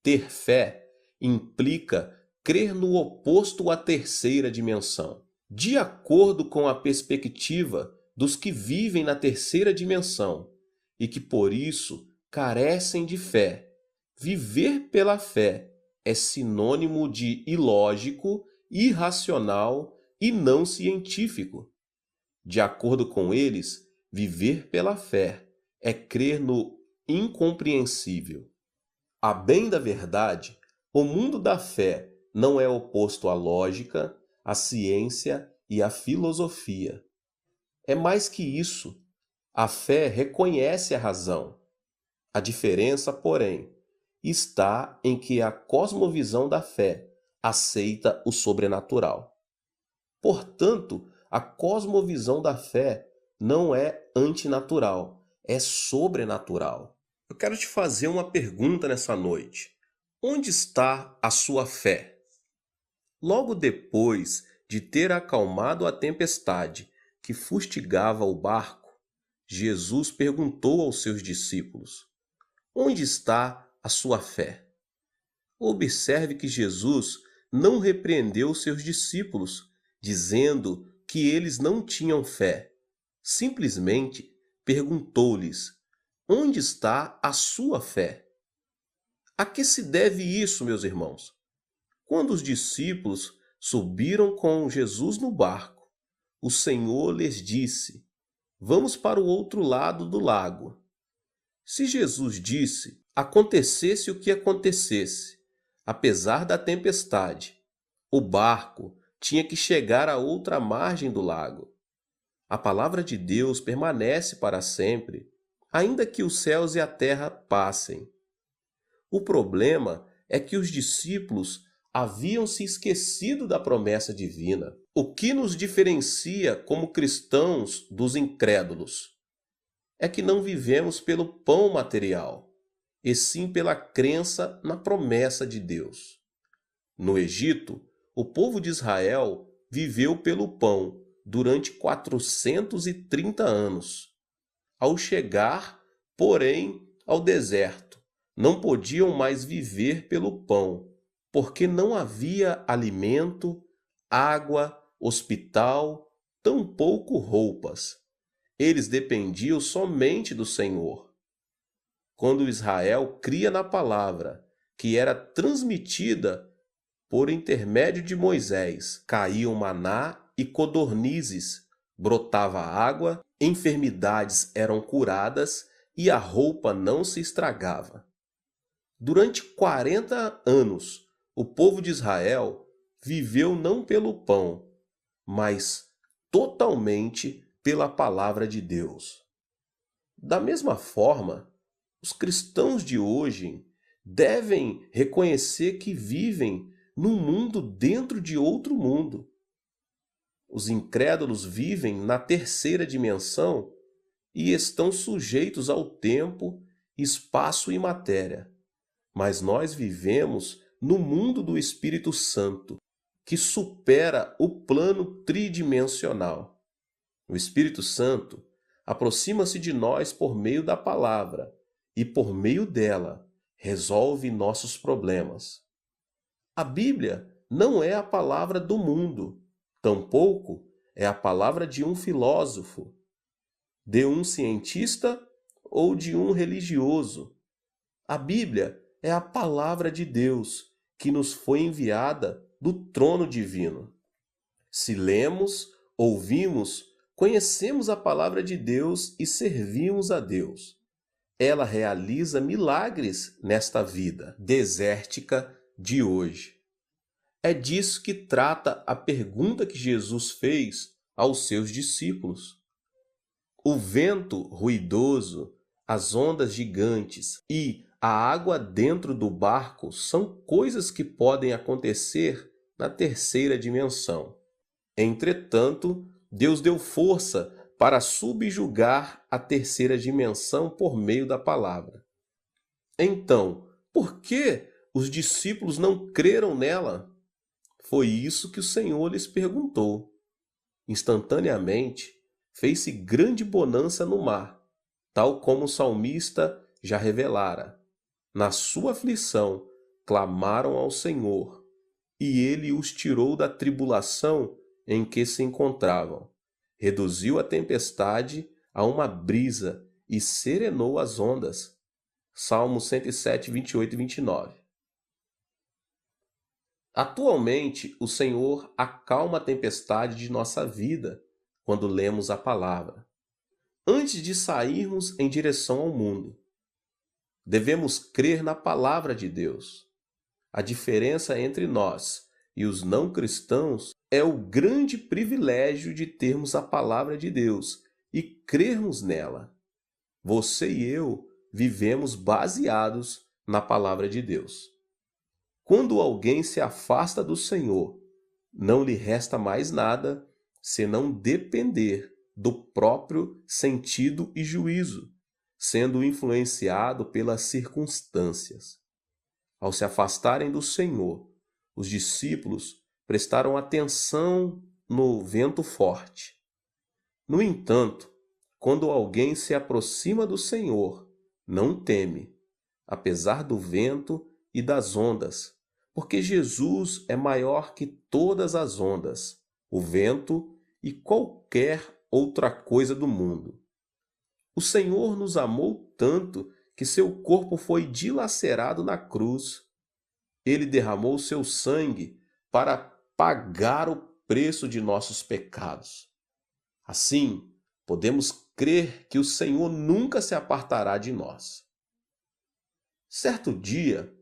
ter fé implica crer no oposto à terceira dimensão. De acordo com a perspectiva dos que vivem na terceira dimensão e que por isso carecem de fé, viver pela fé é sinônimo de ilógico, irracional e não científico. De acordo com eles, viver pela fé é crer no incompreensível. A bem da verdade, o mundo da fé não é oposto à lógica, à ciência e à filosofia. É mais que isso. A fé reconhece a razão. A diferença, porém, está em que a cosmovisão da fé aceita o sobrenatural. Portanto, a cosmovisão da fé não é antinatural, é sobrenatural. Eu quero te fazer uma pergunta nessa noite. Onde está a sua fé? Logo depois de ter acalmado a tempestade que fustigava o barco, Jesus perguntou aos seus discípulos: onde está a sua fé? Observe que Jesus não repreendeu seus discípulos, dizendo que eles não tinham fé. Simplesmente perguntou-lhes: onde está a sua fé? A que se deve isso, meus irmãos? Quando os discípulos subiram com Jesus no barco, o Senhor lhes disse: vamos para o outro lado do lago. Se Jesus disse, acontecesse o que acontecesse, apesar da tempestade, o barco tinha que chegar à outra margem do lago. A palavra de Deus permanece para sempre, ainda que os céus e a terra passem. O problema é que os discípulos haviam se esquecido da promessa divina. O que nos diferencia como cristãos dos incrédulos é que não vivemos pelo pão material, e sim pela crença na promessa de Deus. No Egito, o povo de Israel viveu pelo pão durante 430 anos. Ao chegar, porém, ao deserto, não podiam mais viver pelo pão, porque não havia alimento, água, hospital, tampouco roupas. Eles dependiam somente do Senhor. Quando Israel cria na palavra, que era transmitida por intermédio de Moisés, caíam maná e codornizes, brotava água, enfermidades eram curadas e a roupa não se estragava. Durante 40 anos, o povo de Israel viveu não pelo pão, mas totalmente pela palavra de Deus. Da mesma forma, os cristãos de hoje devem reconhecer que vivem num mundo dentro de outro mundo. Os incrédulos vivem na terceira dimensão e estão sujeitos ao tempo, espaço e matéria. Mas nós vivemos no mundo do Espírito Santo, que supera o plano tridimensional. O Espírito Santo aproxima-se de nós por meio da palavra e, por meio dela, resolve nossos problemas. A Bíblia não é a palavra do mundo, tampouco é a palavra de um filósofo, de um cientista ou de um religioso. A Bíblia é a palavra de Deus que nos foi enviada do trono divino. Se lemos, ouvimos, conhecemos a palavra de Deus e servimos a Deus. Ela realiza milagres nesta vida desértica de hoje. É disso que trata a pergunta que Jesus fez aos seus discípulos. O vento ruidoso, as ondas gigantes e a água dentro do barco são coisas que podem acontecer na terceira dimensão. Entretanto, Deus deu força para subjugar a terceira dimensão por meio da palavra. Então, por que os discípulos não creram nela? Foi isso que o Senhor lhes perguntou. Instantaneamente, fez-se grande bonança no mar, tal como o salmista já revelara. Na sua aflição, clamaram ao Senhor, e ele os tirou da tribulação em que se encontravam. Reduziu a tempestade a uma brisa e serenou as ondas. Salmo 107, 28 e 29. Atualmente, o Senhor acalma a tempestade de nossa vida quando lemos a palavra. Antes de sairmos em direção ao mundo, devemos crer na palavra de Deus. A diferença entre nós e os não cristãos é o grande privilégio de termos a palavra de Deus e crermos nela. Você e eu vivemos baseados na palavra de Deus. Quando alguém se afasta do Senhor, não lhe resta mais nada senão depender do próprio sentido e juízo, sendo influenciado pelas circunstâncias. Ao se afastarem do Senhor, os discípulos prestaram atenção no vento forte. No entanto, quando alguém se aproxima do Senhor, não teme, apesar do vento e das ondas, porque Jesus é maior que todas as ondas, o vento e qualquer outra coisa do mundo. O Senhor nos amou tanto que seu corpo foi dilacerado na cruz. Ele derramou seu sangue para pagar o preço de nossos pecados. Assim, podemos crer que o Senhor nunca se apartará de nós. Certo dia,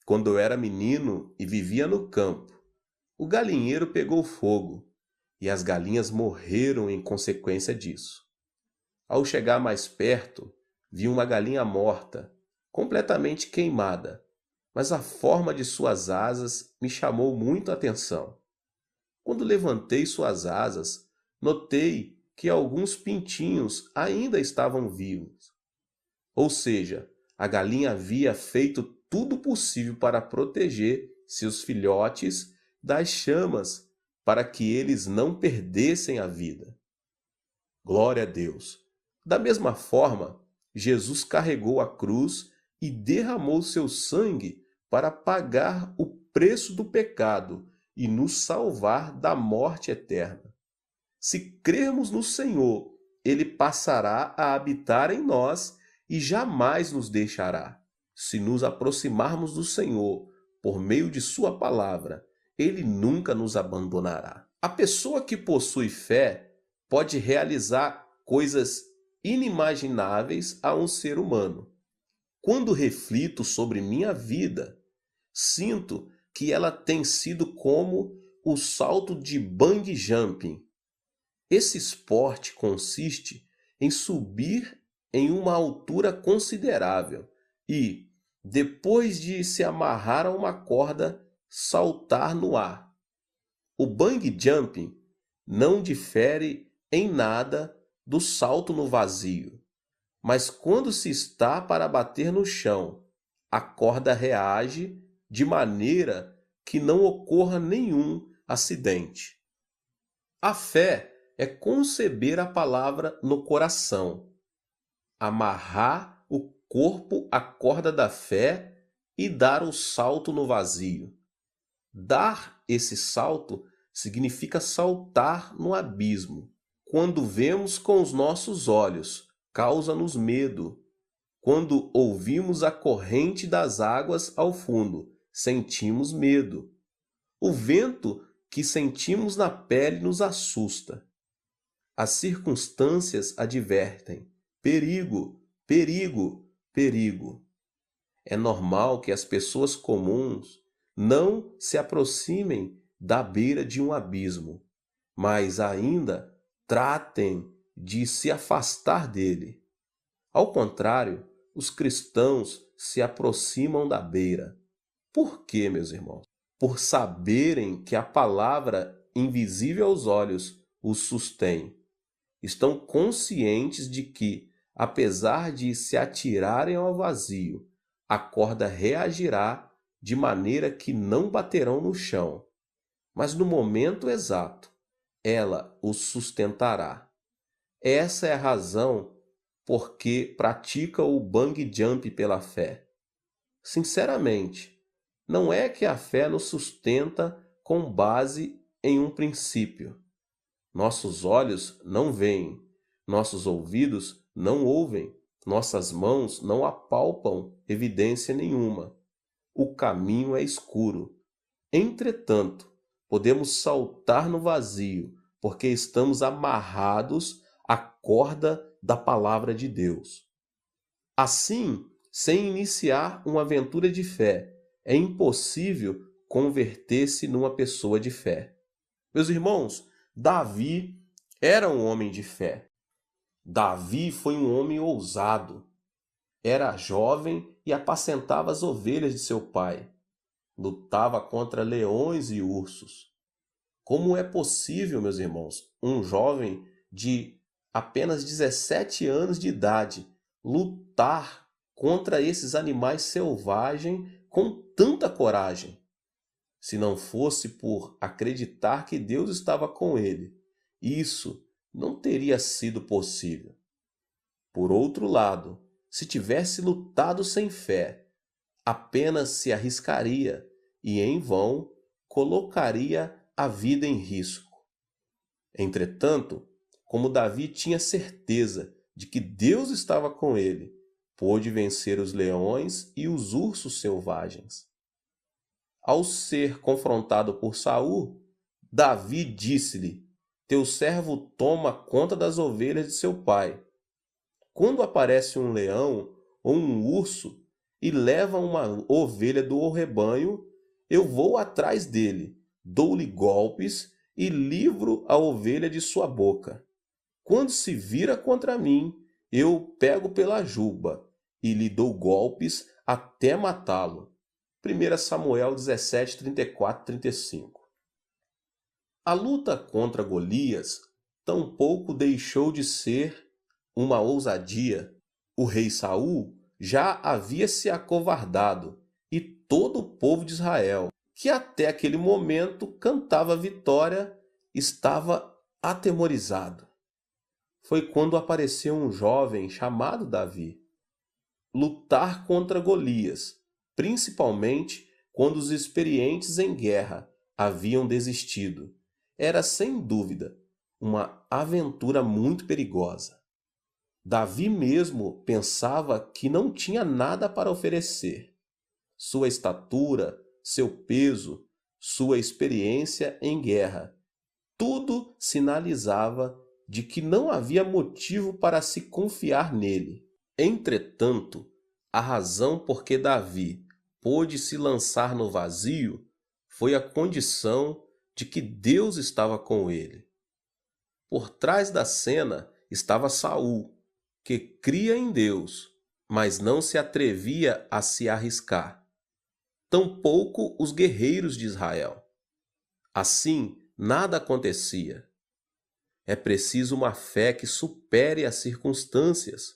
quando eu era menino e vivia no campo, o galinheiro pegou fogo e as galinhas morreram em consequência disso. Ao chegar mais perto, vi uma galinha morta, completamente queimada, mas a forma de suas asas me chamou muito a atenção. Quando levantei suas asas, notei que alguns pintinhos ainda estavam vivos. Ou seja, a galinha havia feito tudo possível para proteger seus filhotes das chamas, para que eles não perdessem a vida. Glória a Deus! Da mesma forma, Jesus carregou a cruz e derramou seu sangue para pagar o preço do pecado e nos salvar da morte eterna. Se crermos no Senhor, Ele passará a habitar em nós e jamais nos deixará. Se nos aproximarmos do Senhor por meio de sua palavra, Ele nunca nos abandonará. A pessoa que possui fé pode realizar coisas inimagináveis a um ser humano. Quando reflito sobre minha vida, sinto que ela tem sido como o salto de bungee jumping. Esse esporte consiste em subir em uma altura considerável e, depois de se amarrar a uma corda, saltar no ar. O bungee jumping não difere em nada do salto no vazio, mas quando se está para bater no chão, a corda reage de maneira que não ocorra nenhum acidente. A fé é conceber a palavra no coração, amarrar o corpo à corda da fé e dar o salto no vazio. Dar esse salto significa saltar no abismo. Quando vemos com os nossos olhos, causa-nos medo. Quando ouvimos a corrente das águas ao fundo, sentimos medo. O vento que sentimos na pele nos assusta. As circunstâncias advertem: perigo, perigo, perigo. É normal que as pessoas comuns não se aproximem da beira de um abismo, mas ainda tratem de se afastar dele. Ao contrário, os cristãos se aproximam da beira. Por quê, meus irmãos? Por saberem que a palavra invisível aos olhos os sustém. Estão conscientes de que, apesar de se atirarem ao vazio, a corda reagirá de maneira que não baterão no chão, mas no momento exato, ela os sustentará. Essa é a razão por que pratica o bungee jump pela fé. Sinceramente, não é que a fé nos sustenta com base em um princípio. Nossos olhos não veem, nossos ouvidos não ouvem, nossas mãos não apalpam evidência nenhuma. O caminho é escuro. Entretanto, podemos saltar no vazio, porque estamos amarrados à corda da palavra de Deus. Assim, sem iniciar uma aventura de fé, é impossível converter-se numa pessoa de fé. Meus irmãos, Davi era um homem de fé. Davi foi um homem ousado. Era jovem e apacentava as ovelhas de seu pai. Lutava contra leões e ursos. Como é possível, meus irmãos, um jovem de apenas 17 anos de idade lutar contra esses animais selvagens com tanta coragem? Se não fosse por acreditar que Deus estava com ele, isso não teria sido possível. Por outro lado, se tivesse lutado sem fé, apenas se arriscaria e, em vão, colocaria a vida em risco. Entretanto, como Davi tinha certeza de que Deus estava com ele, pôde vencer os leões e os ursos selvagens. Ao ser confrontado por Saul, Davi disse-lhe: "Teu servo toma conta das ovelhas de seu pai. Quando aparece um leão ou um urso e leva uma ovelha do rebanho, eu vou atrás dele, dou-lhe golpes e livro a ovelha de sua boca. Quando se vira contra mim, eu pego pela juba e lhe dou golpes até matá-lo." 1 Samuel 17, 34, 35. A luta contra Golias tampouco deixou de ser uma ousadia. O rei Saul já havia se acovardado e todo o povo de Israel, que até aquele momento cantava vitória, estava atemorizado. Foi quando apareceu um jovem chamado Davi. Lutar contra Golias, principalmente quando os experientes em guerra haviam desistido, era sem dúvida uma aventura muito perigosa. Davi mesmo pensava que não tinha nada para oferecer. Sua estatura, seu peso, sua experiência em guerra, tudo sinalizava de que não havia motivo para se confiar nele. Entretanto, a razão por que Davi pôde se lançar no vazio foi a condição de que Deus estava com ele. Por trás da cena estava Saul, que cria em Deus, mas não se atrevia a se arriscar. Tampouco os guerreiros de Israel. Assim, nada acontecia. É preciso uma fé que supere as circunstâncias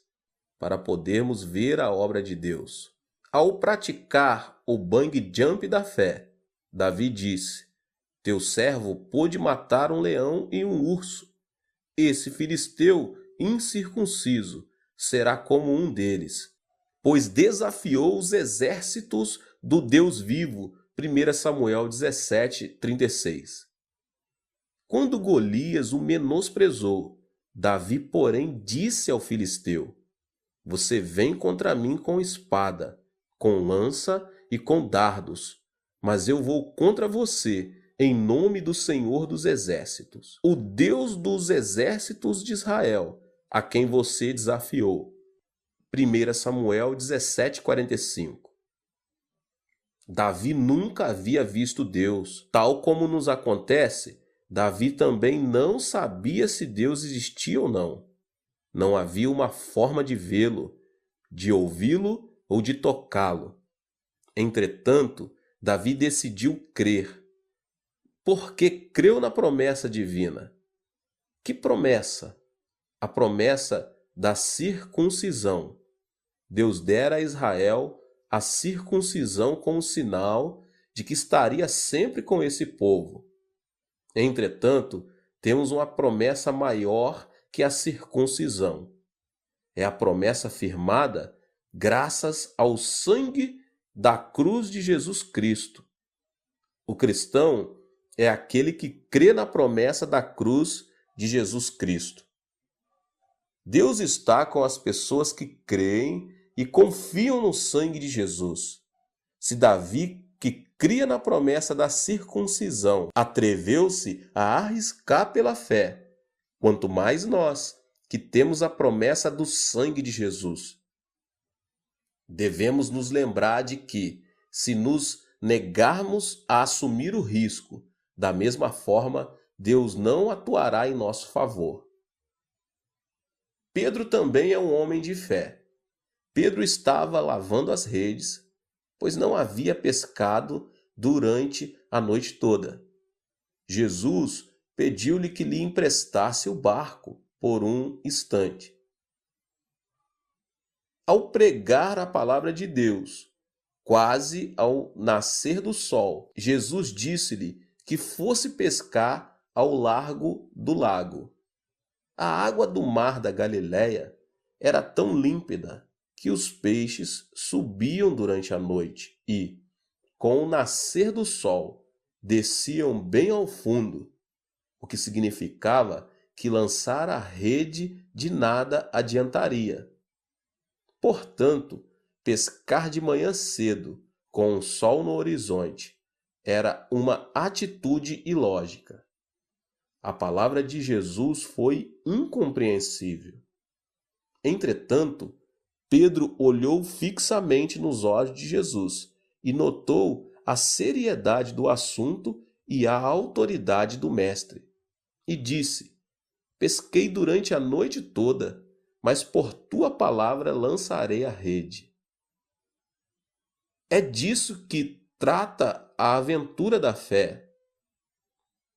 para podermos ver a obra de Deus. Ao praticar o bang jump da fé, Davi disse: "Teu servo pôde matar um leão e um urso. Esse filisteu incircunciso será como um deles, pois desafiou os exércitos do Deus vivo." 1 Samuel 17, 36. Quando Golias o menosprezou, Davi, porém, disse ao filisteu: "Você vem contra mim com espada, com lança e com dardos, mas eu vou contra você em nome do Senhor dos Exércitos, o Deus dos exércitos de Israel, a quem você desafiou." 1 Samuel 17, 45. Davi nunca havia visto Deus. Tal como nos acontece, Davi também não sabia se Deus existia ou não. Não havia uma forma de vê-lo, de ouvi-lo ou de tocá-lo. Entretanto, Davi decidiu crer, porque creu na promessa divina. Que promessa? A promessa da circuncisão. Deus dera a Israel a circuncisão como sinal de que estaria sempre com esse povo. Entretanto, temos uma promessa maior que a circuncisão. É a promessa firmada graças ao sangue da cruz de Jesus Cristo. O cristão é aquele que crê na promessa da cruz de Jesus Cristo. Deus está com as pessoas que creem e confiam no sangue de Jesus. Se Davi, que cria na promessa da circuncisão, atreveu-se a arriscar pela fé, quanto mais nós, que temos a promessa do sangue de Jesus. Devemos nos lembrar de que, se nos negarmos a assumir o risco, da mesma forma, Deus não atuará em nosso favor. Pedro também é um homem de fé. Pedro estava lavando as redes, pois não havia pescado durante a noite toda. Jesus pediu-lhe que lhe emprestasse o barco por um instante. Ao pregar a palavra de Deus, quase ao nascer do sol, Jesus disse-lhe que fosse pescar ao largo do lago. A água do mar da Galileia era tão límpida que os peixes subiam durante a noite e, com o nascer do sol, desciam bem ao fundo, o que significava que lançar a rede de nada adiantaria. Portanto, pescar de manhã cedo, com o sol no horizonte, era uma atitude ilógica. A palavra de Jesus foi incompreensível. Entretanto, Pedro olhou fixamente nos olhos de Jesus e notou a seriedade do assunto e a autoridade do mestre. E disse: Pesquei durante a noite toda, mas por tua palavra lançarei a rede. É disso que trata a aventura da fé.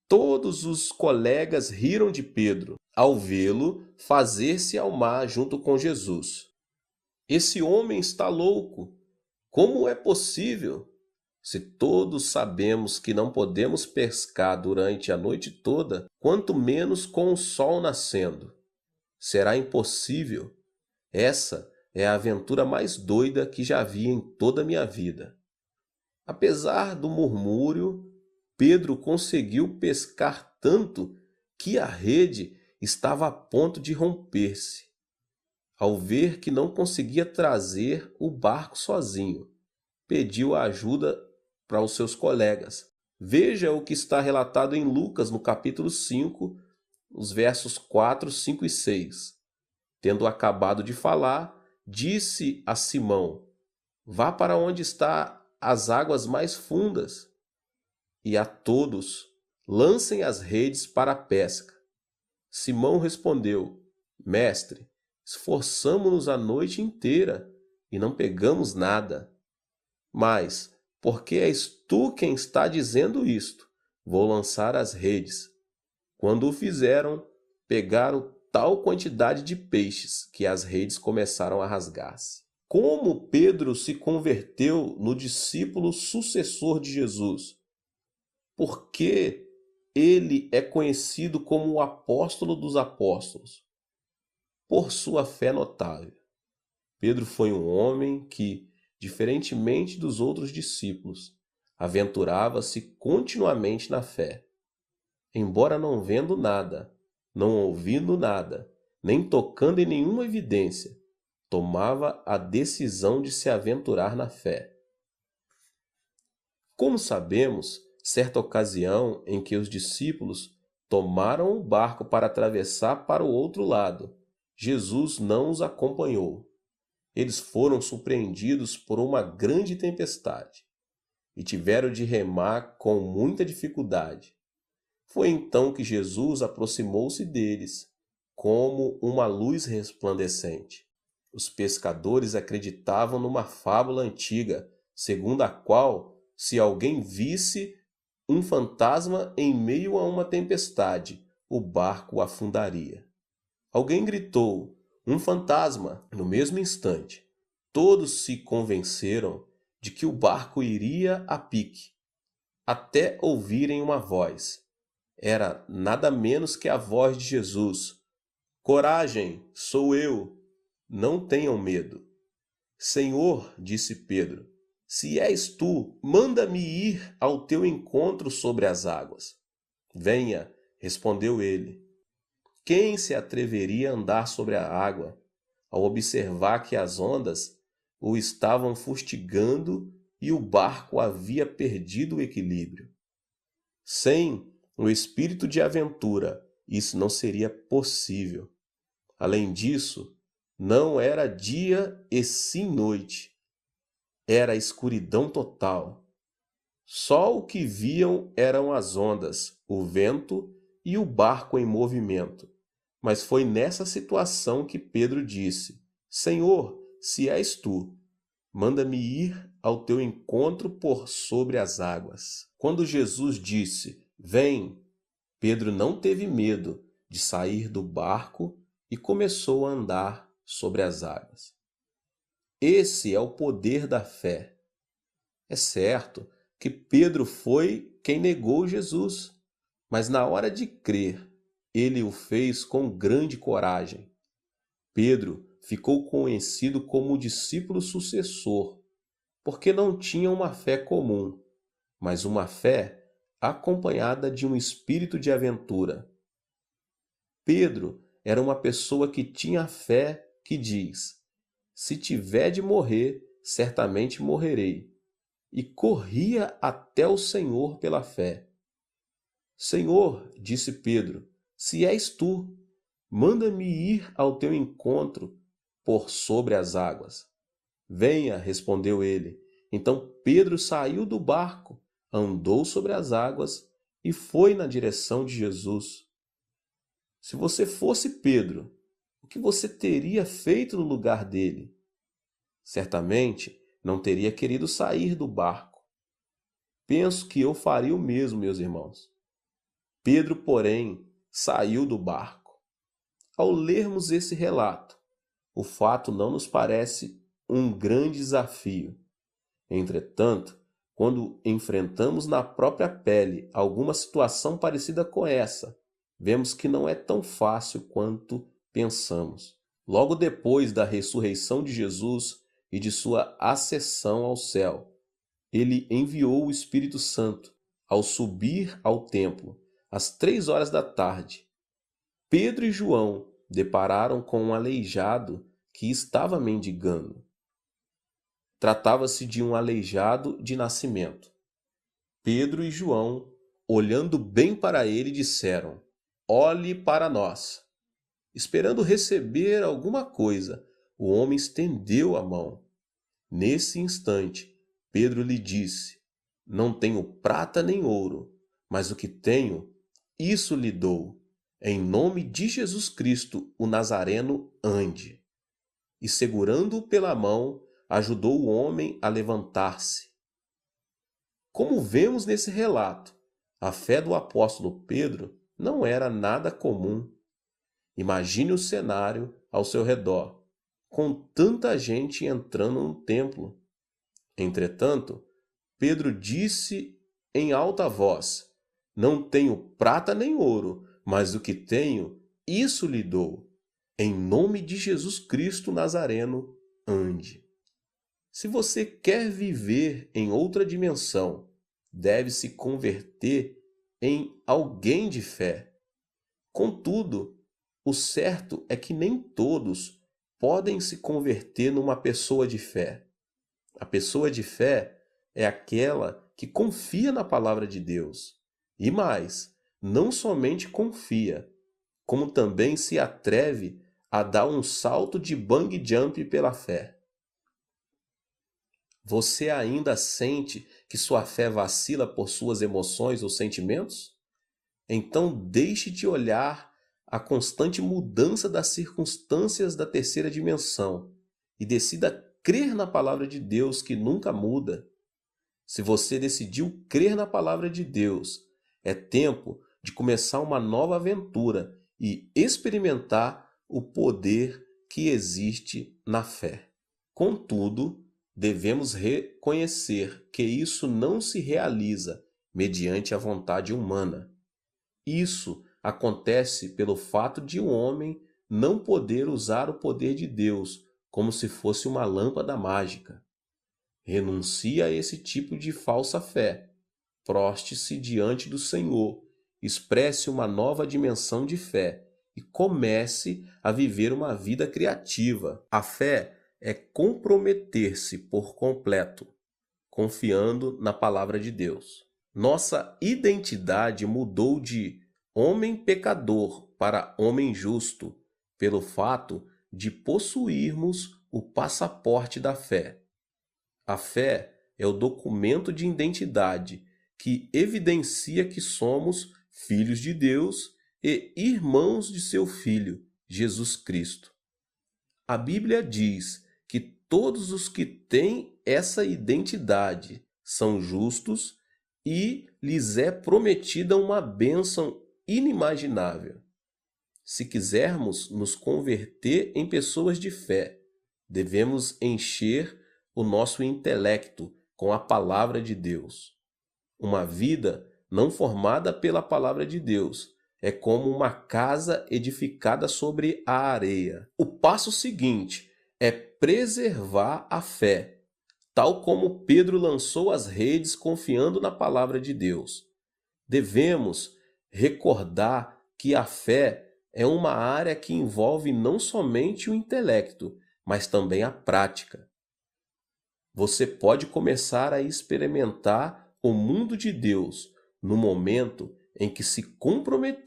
Todos os colegas riram de Pedro ao vê-lo fazer-se ao mar junto com Jesus. Esse homem está louco. Como é possível? Se todos sabemos que não podemos pescar durante a noite toda, quanto menos com o sol nascendo. Será impossível. Essa é a aventura mais doida que já vi em toda a minha vida. Apesar do murmúrio, Pedro conseguiu pescar tanto que a rede estava a ponto de romper-se. Ao ver que não conseguia trazer o barco sozinho, pediu ajuda para os seus colegas. Veja o que está relatado em Lucas, no capítulo 5, os versos 4, 5 e 6. Tendo acabado de falar, disse a Simão: Vá para onde estão as águas mais fundas, e a todos lancem as redes para a pesca. Simão respondeu: Mestre, esforçamo-nos a noite inteira e não pegamos nada. Mas, porque és tu quem está dizendo isto, vou lançar as redes. Quando o fizeram, pegaram tal quantidade de peixes que as redes começaram a rasgar-se. Como Pedro se converteu no discípulo sucessor de Jesus? Por que ele é conhecido como o apóstolo dos apóstolos? Por sua fé notável. Pedro foi um homem que, diferentemente dos outros discípulos, aventurava-se continuamente na fé. Embora não vendo nada, não ouvindo nada, nem tocando em nenhuma evidência, tomava a decisão de se aventurar na fé. Como sabemos, certa ocasião em que os discípulos tomaram o barco para atravessar para o outro lado, Jesus não os acompanhou. Eles foram surpreendidos por uma grande tempestade e tiveram de remar com muita dificuldade. Foi então que Jesus aproximou-se deles, como uma luz resplandecente. Os pescadores acreditavam numa fábula antiga, segundo a qual, se alguém visse um fantasma em meio a uma tempestade, o barco afundaria. Alguém gritou: um fantasma! No mesmo instante, todos se convenceram de que o barco iria a pique, até ouvirem uma voz. Era nada menos que a voz de Jesus. Coragem, sou eu. Não tenham medo. Senhor, disse Pedro, se és tu, manda-me ir ao teu encontro sobre as águas. Venha, respondeu ele. Quem se atreveria a andar sobre a água, ao observar que as ondas o estavam fustigando e o barco havia perdido o equilíbrio? Sem o espírito de aventura, isso não seria possível. Além disso, não era dia e sim noite. Era escuridão total. Só o que viam eram as ondas, o vento e o barco em movimento. Mas foi nessa situação que Pedro disse: Senhor, se és tu, manda-me ir ao teu encontro por sobre as águas. Quando Jesus disse: Vem, Pedro não teve medo de sair do barco e começou a andar sobre as águas. Esse é o poder da fé. É certo que Pedro foi quem negou Jesus, mas na hora de crer, ele o fez com grande coragem. Pedro ficou conhecido como o discípulo sucessor, porque não tinha uma fé comum, mas uma fé acompanhada de um espírito de aventura. Pedro era uma pessoa que tinha fé que diz: se tiver de morrer, certamente morrerei. E corria até o Senhor pela fé. Senhor, disse Pedro, se és tu, manda-me ir ao teu encontro por sobre as águas. Venha, respondeu ele. Então Pedro saiu do barco, andou sobre as águas e foi na direção de Jesus. Se você fosse Pedro, o que você teria feito no lugar dele? Certamente não teria querido sair do barco. Penso que eu faria o mesmo, meus irmãos. Pedro, porém, saiu do barco. Ao lermos esse relato, o fato não nos parece um grande desafio. Entretanto, quando enfrentamos na própria pele alguma situação parecida com essa, vemos que não é tão fácil quanto pensamos. Logo depois da ressurreição de Jesus e de sua ascensão ao céu, ele enviou o Espírito Santo ao subir ao templo, às 3 horas da tarde. Pedro e João depararam com um aleijado que estava mendigando. Tratava-se de um aleijado de nascimento. Pedro e João, olhando bem para ele, disseram: Olhe para nós. Esperando receber alguma coisa, o homem estendeu a mão. Nesse instante, Pedro lhe disse: Não tenho prata nem ouro, mas o que tenho, isso lhe dou. Em nome de Jesus Cristo, o Nazareno, ande. E segurando-o pela mão, ajudou o homem a levantar-se. Como vemos nesse relato, a fé do apóstolo Pedro não era nada comum. Imagine o cenário ao seu redor, com tanta gente entrando no templo. Entretanto, Pedro disse em alta voz: Não tenho prata nem ouro, mas o que tenho, isso lhe dou. Em nome de Jesus Cristo Nazareno, ande. Se você quer viver em outra dimensão, deve se converter em alguém de fé. Contudo, o certo é que nem todos podem se converter numa pessoa de fé. A pessoa de fé é aquela que confia na palavra de Deus. E mais, não somente confia, como também se atreve a dar um salto de bungee jump pela fé. Você ainda sente que sua fé vacila por suas emoções ou sentimentos? Então deixe de olhar a constante mudança das circunstâncias da terceira dimensão e decida crer na palavra de Deus que nunca muda. Se você decidiu crer na palavra de Deus, é tempo de começar uma nova aventura e experimentar o poder que existe na fé. Contudo, devemos reconhecer que isso não se realiza mediante a vontade humana. Isso acontece pelo fato de um homem não poder usar o poder de Deus como se fosse uma lâmpada mágica. Renuncie a esse tipo de falsa fé. Proste-se diante do Senhor, expresse uma nova dimensão de fé e comece a viver uma vida criativa. A fé é comprometer-se por completo, confiando na palavra de Deus. Nossa identidade mudou de homem pecador para homem justo, pelo fato de possuirmos o passaporte da fé. A fé é o documento de identidade que evidencia que somos filhos de Deus e irmãos de seu Filho, Jesus Cristo. A Bíblia diz que todos os que têm essa identidade são justos e lhes é prometida uma bênção inimaginável. Se quisermos nos converter em pessoas de fé, devemos encher o nosso intelecto com a palavra de Deus. Uma vida não formada pela palavra de Deus é como uma casa edificada sobre a areia. O passo seguinte é preservar a fé, tal como Pedro lançou as redes confiando na palavra de Deus. Devemos recordar que a fé é uma área que envolve não somente o intelecto, mas também a prática. Você pode começar a experimentar o mundo de Deus no momento em que se comprometer